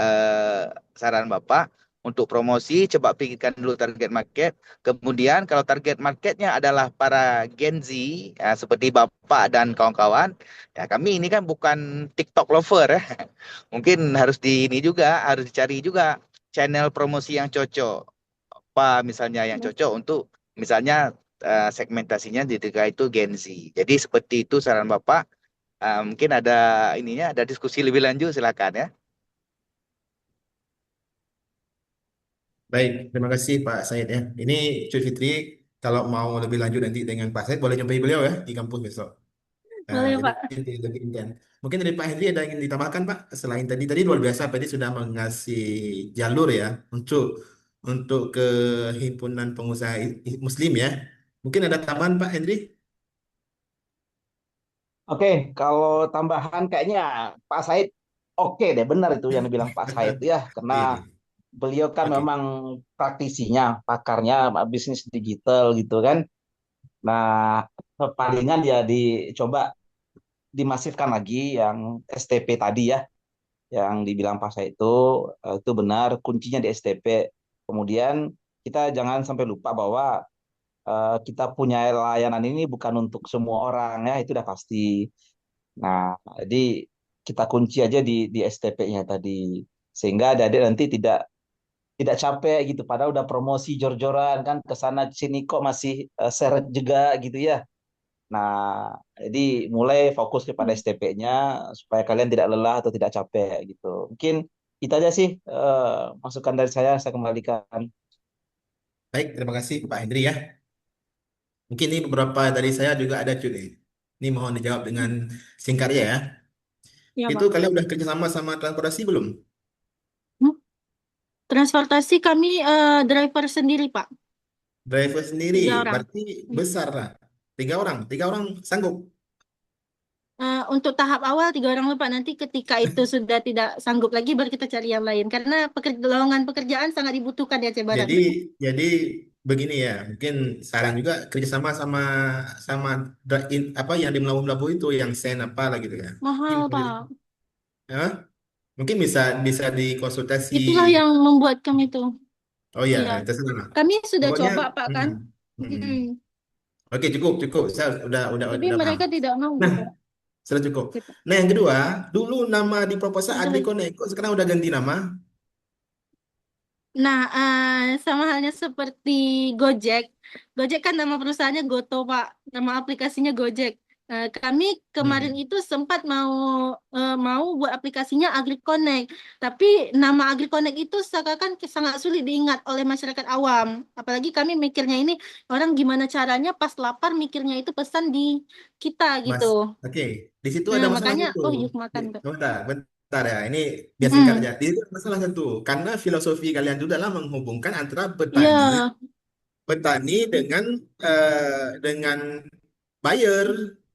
S8: saran Bapak untuk promosi coba pikirkan dulu target market. Kemudian kalau target marketnya adalah para Gen Z ya, seperti Bapak dan kawan-kawan, ya kami ini kan bukan TikTok lover ya. Mungkin harus ini juga harus dicari juga channel promosi yang cocok. Apa misalnya yang cocok untuk misalnya segmentasinya ketika itu Gen Z. Jadi seperti itu saran Bapak. Mungkin ada diskusi lebih lanjut, silakan ya.
S5: Baik, terima kasih Pak Said ya. Ini Cuy Fitri, kalau mau lebih lanjut nanti dengan Pak Said, boleh jumpai beliau ya di kampus besok. Nah,
S3: Boleh,
S5: jadi
S3: Pak.
S5: lebih intens. Mungkin dari Pak Henry ada yang ingin ditambahkan Pak, selain tadi luar biasa, Pak Henry sudah mengasih jalur ya untuk ke himpunan pengusaha Muslim ya. Mungkin ada tambahan Pak Henry?
S6: Oke, kalau tambahan kayaknya Pak Said oke deh, benar itu yang dibilang Pak Said ya, karena
S5: Oke,
S6: beliau kan
S5: oke.
S6: memang praktisinya, pakarnya bisnis digital gitu kan. Nah, palingan dia dicoba dimasifkan lagi yang STP tadi ya, yang dibilang Pak Said itu benar kuncinya di STP. Kemudian kita jangan sampai lupa bahwa kita punya layanan ini bukan untuk semua orang ya, itu udah pasti. Nah, jadi kita kunci aja di STP-nya tadi sehingga adik-adik nanti tidak capek gitu. Padahal udah promosi jor-joran kan ke sana sini kok masih seret juga gitu ya. Nah, jadi mulai fokus kepada STP-nya supaya kalian tidak lelah atau tidak capek gitu. Mungkin itu aja sih masukan dari saya kembalikan.
S5: Baik, terima kasih Pak Henry ya. Mungkin ini beberapa dari saya juga ada cuy nih. Ini mohon dijawab dengan singkat ya.
S3: Ya,
S5: Itu
S3: Pak.
S5: kalian udah kerjasama sama transportasi belum?
S3: Hmm? Transportasi kami driver sendiri, Pak.
S5: Driver sendiri,
S3: 3 orang.
S5: berarti besar lah. 3 orang, 3 orang sanggup.
S3: Untuk tahap awal 3 orang, Pak. Nanti ketika itu sudah tidak sanggup lagi, baru kita cari yang lain. Karena lowongan pekerjaan sangat dibutuhkan di Aceh Barat.
S5: Jadi, jadi begini ya, mungkin saran juga kerjasama sama sama apa yang di Melabu-Melabu itu yang sen apa lah gitu ya. Mungkin
S3: Mahal,
S5: kerja-
S3: Pak.
S5: ya, mungkin bisa bisa dikonsultasi.
S3: Itulah yang membuat kami itu.
S5: Oh iya,
S3: Iya.
S5: terserah lah.
S3: Kami sudah
S5: Pokoknya,
S3: coba, Pak, kan?
S5: mm, mm.
S3: Hmm.
S5: Oke cukup cukup. Saya
S3: Tapi
S5: udah paham.
S3: mereka tidak mau,
S5: Nah,
S3: Pak.
S5: sudah cukup.
S3: Gitu.
S5: Nah yang kedua, dulu nama di proposal
S3: Ada lagi.
S5: AgriConnect, kok sekarang udah ganti nama?
S3: Nah, sama halnya seperti Gojek. Gojek kan nama perusahaannya Goto, Pak. Nama aplikasinya Gojek. Kami kemarin
S5: Hmm.
S3: itu sempat mau buat aplikasinya AgriConnect. Tapi nama AgriConnect itu seakan sangat sulit diingat oleh masyarakat awam. Apalagi kami mikirnya ini orang gimana caranya pas lapar mikirnya itu pesan di kita gitu.
S5: Mas, oke. Di situ
S3: Nah,
S5: ada masalah
S3: makanya
S5: satu.
S3: yuk makan, Pak.
S5: Bentar ya. Ini biar singkat aja.
S3: Mm-mm.
S5: Di situ ada masalah satu. Karena filosofi kalian itu adalah menghubungkan antara
S3: Iya,
S5: petani dengan buyer,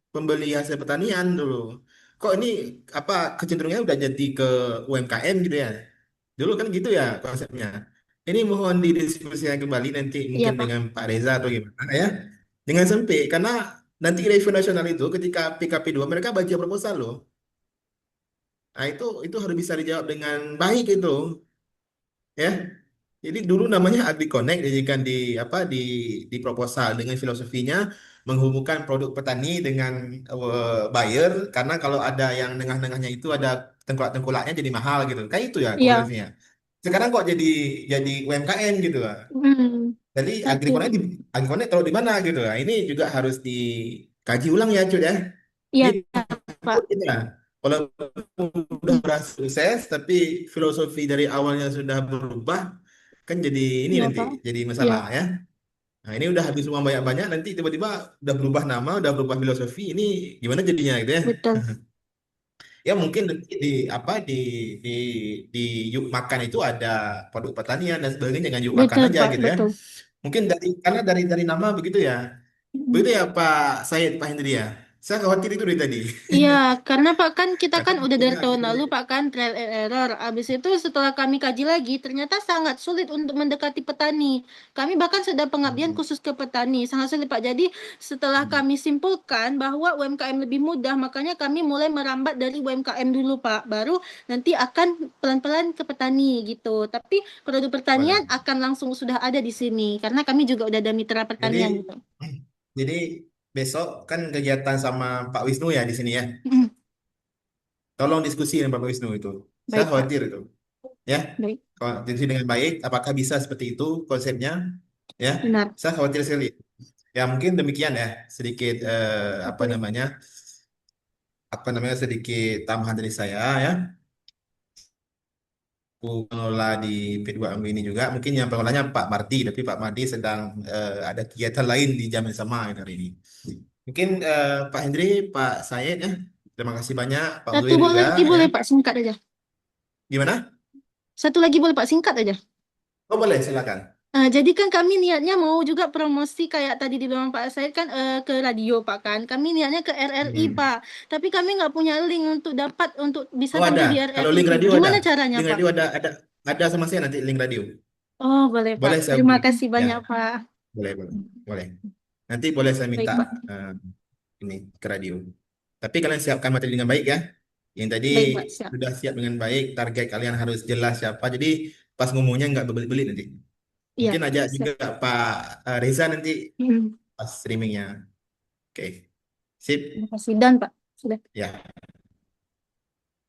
S5: pembeli hasil pertanian dulu. Kok ini apa kecenderungannya udah jadi ke UMKM gitu ya? Dulu kan gitu ya konsepnya. Ini mohon didiskusikan kembali nanti
S3: iya,
S5: mungkin
S3: Pak.
S5: dengan Pak Reza atau gimana ya. Dengan sempit karena nanti review nasional itu ketika PKP 2 mereka baca proposal loh. Nah, itu harus bisa dijawab dengan baik itu, ya. Jadi dulu namanya AgriConnect dijadikan di proposal dengan filosofinya menghubungkan produk petani dengan buyer, karena kalau ada yang nengah-nengahnya itu ada tengkulak-tengkulaknya jadi mahal gitu. Kayak itu ya
S3: Iya.
S5: filosofinya. Sekarang kok jadi UMKM gitu lah.
S3: Hmm.
S5: Jadi
S3: Ngerti.
S5: AgriConnect taruh di mana gitu lah. Ini juga harus dikaji ulang ya, Cut ya.
S3: Iya,
S5: Ini
S3: Pak.
S5: kita walaupun udah sukses, tapi filosofi dari awalnya sudah berubah, kan jadi ini
S3: Iya,
S5: nanti
S3: Pak.
S5: jadi
S3: Iya,
S5: masalah ya. Nah, ini udah habis uang banyak-banyak, nanti tiba-tiba udah berubah nama, udah berubah filosofi, ini gimana jadinya gitu ya.
S3: betul.
S5: Ya mungkin nanti di di yuk makan itu ada produk pertanian dan sebagainya, dengan yuk makan
S3: Betul,
S5: aja
S3: Pak.
S5: gitu ya.
S3: Betul.
S5: Mungkin karena dari nama begitu ya.
S3: Mm.
S5: Begitu ya Pak Said, Pak Hendri ya. Saya khawatir itu dari tadi.
S3: Iya, karena Pak kan kita
S5: Karena
S3: kan udah dari tahun
S5: kita
S3: lalu Pak kan trial and error. Abis itu setelah kami kaji lagi, ternyata sangat sulit untuk mendekati petani. Kami bahkan sudah pengabdian khusus ke petani, sangat sulit Pak. Jadi setelah kami simpulkan bahwa UMKM lebih mudah, makanya kami mulai merambat dari UMKM dulu Pak. Baru nanti akan pelan-pelan ke petani gitu. Tapi produk pertanian
S5: boleh.
S3: akan langsung sudah ada di sini, karena kami juga udah ada mitra
S5: Jadi
S3: pertanian gitu.
S5: jadi besok kan kegiatan sama Pak Wisnu ya di sini ya. Tolong diskusi dengan Pak Wisnu itu. Saya
S3: Baik Pak,
S5: khawatir itu. Ya,
S3: baik,
S5: kalau diskusi dengan baik, apakah bisa seperti itu konsepnya? Ya,
S3: benar.
S5: saya khawatir sekali. Ya mungkin demikian ya, sedikit
S3: Oke.
S5: apa namanya sedikit tambahan dari saya ya. Pengelola di P2M ini juga, mungkin yang pengelolanya Pak Mardi, tapi Pak Mardi sedang ada kegiatan lain di jam yang sama hari ini. Mungkin Pak Hendri, Pak Syed ya, terima kasih banyak, Pak
S3: Satu
S5: Ulwi
S3: boleh
S5: juga
S3: lagi
S5: ya.
S3: boleh Pak, singkat aja.
S5: Gimana?
S3: Satu lagi boleh Pak, singkat aja.
S5: Oh boleh, silakan.
S3: Jadi kan kami niatnya mau juga promosi kayak tadi dibilang Pak Said kan ke radio Pak kan. Kami niatnya ke RRI
S5: Hmm.
S3: Pak. Tapi kami nggak punya link untuk bisa
S5: Oh
S3: tampil
S5: ada,
S3: di
S5: kalau
S3: RRI.
S5: link radio ada,
S3: Gimana caranya
S5: link
S3: Pak?
S5: radio ada sama saya nanti link radio.
S3: Oh boleh Pak.
S5: Boleh saya
S3: Terima
S5: beri.
S3: kasih
S5: Ya,
S3: banyak Pak.
S5: boleh. Boleh. Nanti boleh saya
S3: Baik
S5: minta
S3: Pak.
S5: ini ke radio. Tapi kalian siapkan materi dengan baik ya. Yang tadi
S3: Baik Pak, siap.
S5: sudah siap dengan baik, target kalian harus jelas siapa. Jadi pas ngomongnya nggak berbelit-belit nanti.
S3: Iya,
S5: Mungkin ajak
S3: siap.
S5: juga Pak Reza nanti
S3: Hmm.
S5: pas streamingnya. Oke, sip.
S3: Terima kasih dan Pak. Sudah.
S5: Ya,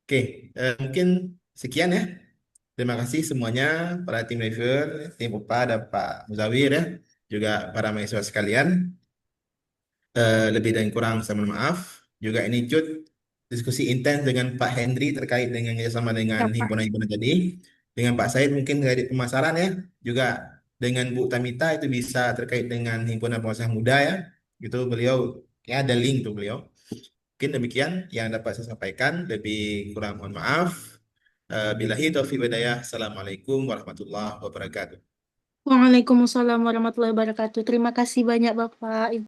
S5: oke. Mungkin sekian ya. Terima kasih semuanya, para tim reviewer, tim UPA, dan Pak Muzawir ya, juga para mahasiswa sekalian. Lebih dan kurang saya mohon maaf. Juga ini Cut, diskusi intens dengan Pak Hendri terkait dengan kerjasama dengan
S3: Siap Pak.
S5: himpunan-himpunan tadi. Dengan Pak Said mungkin dari pemasaran ya. Juga dengan Bu Tamita itu bisa terkait dengan himpunan pengusaha muda ya. Itu beliau, ya ada link tuh beliau. Mungkin demikian yang dapat saya sampaikan. Lebih kurang mohon maaf. Billahi taufiq hidayah. Assalamualaikum warahmatullahi wabarakatuh.
S3: Waalaikumsalam warahmatullahi wabarakatuh. Terima kasih banyak Bapak.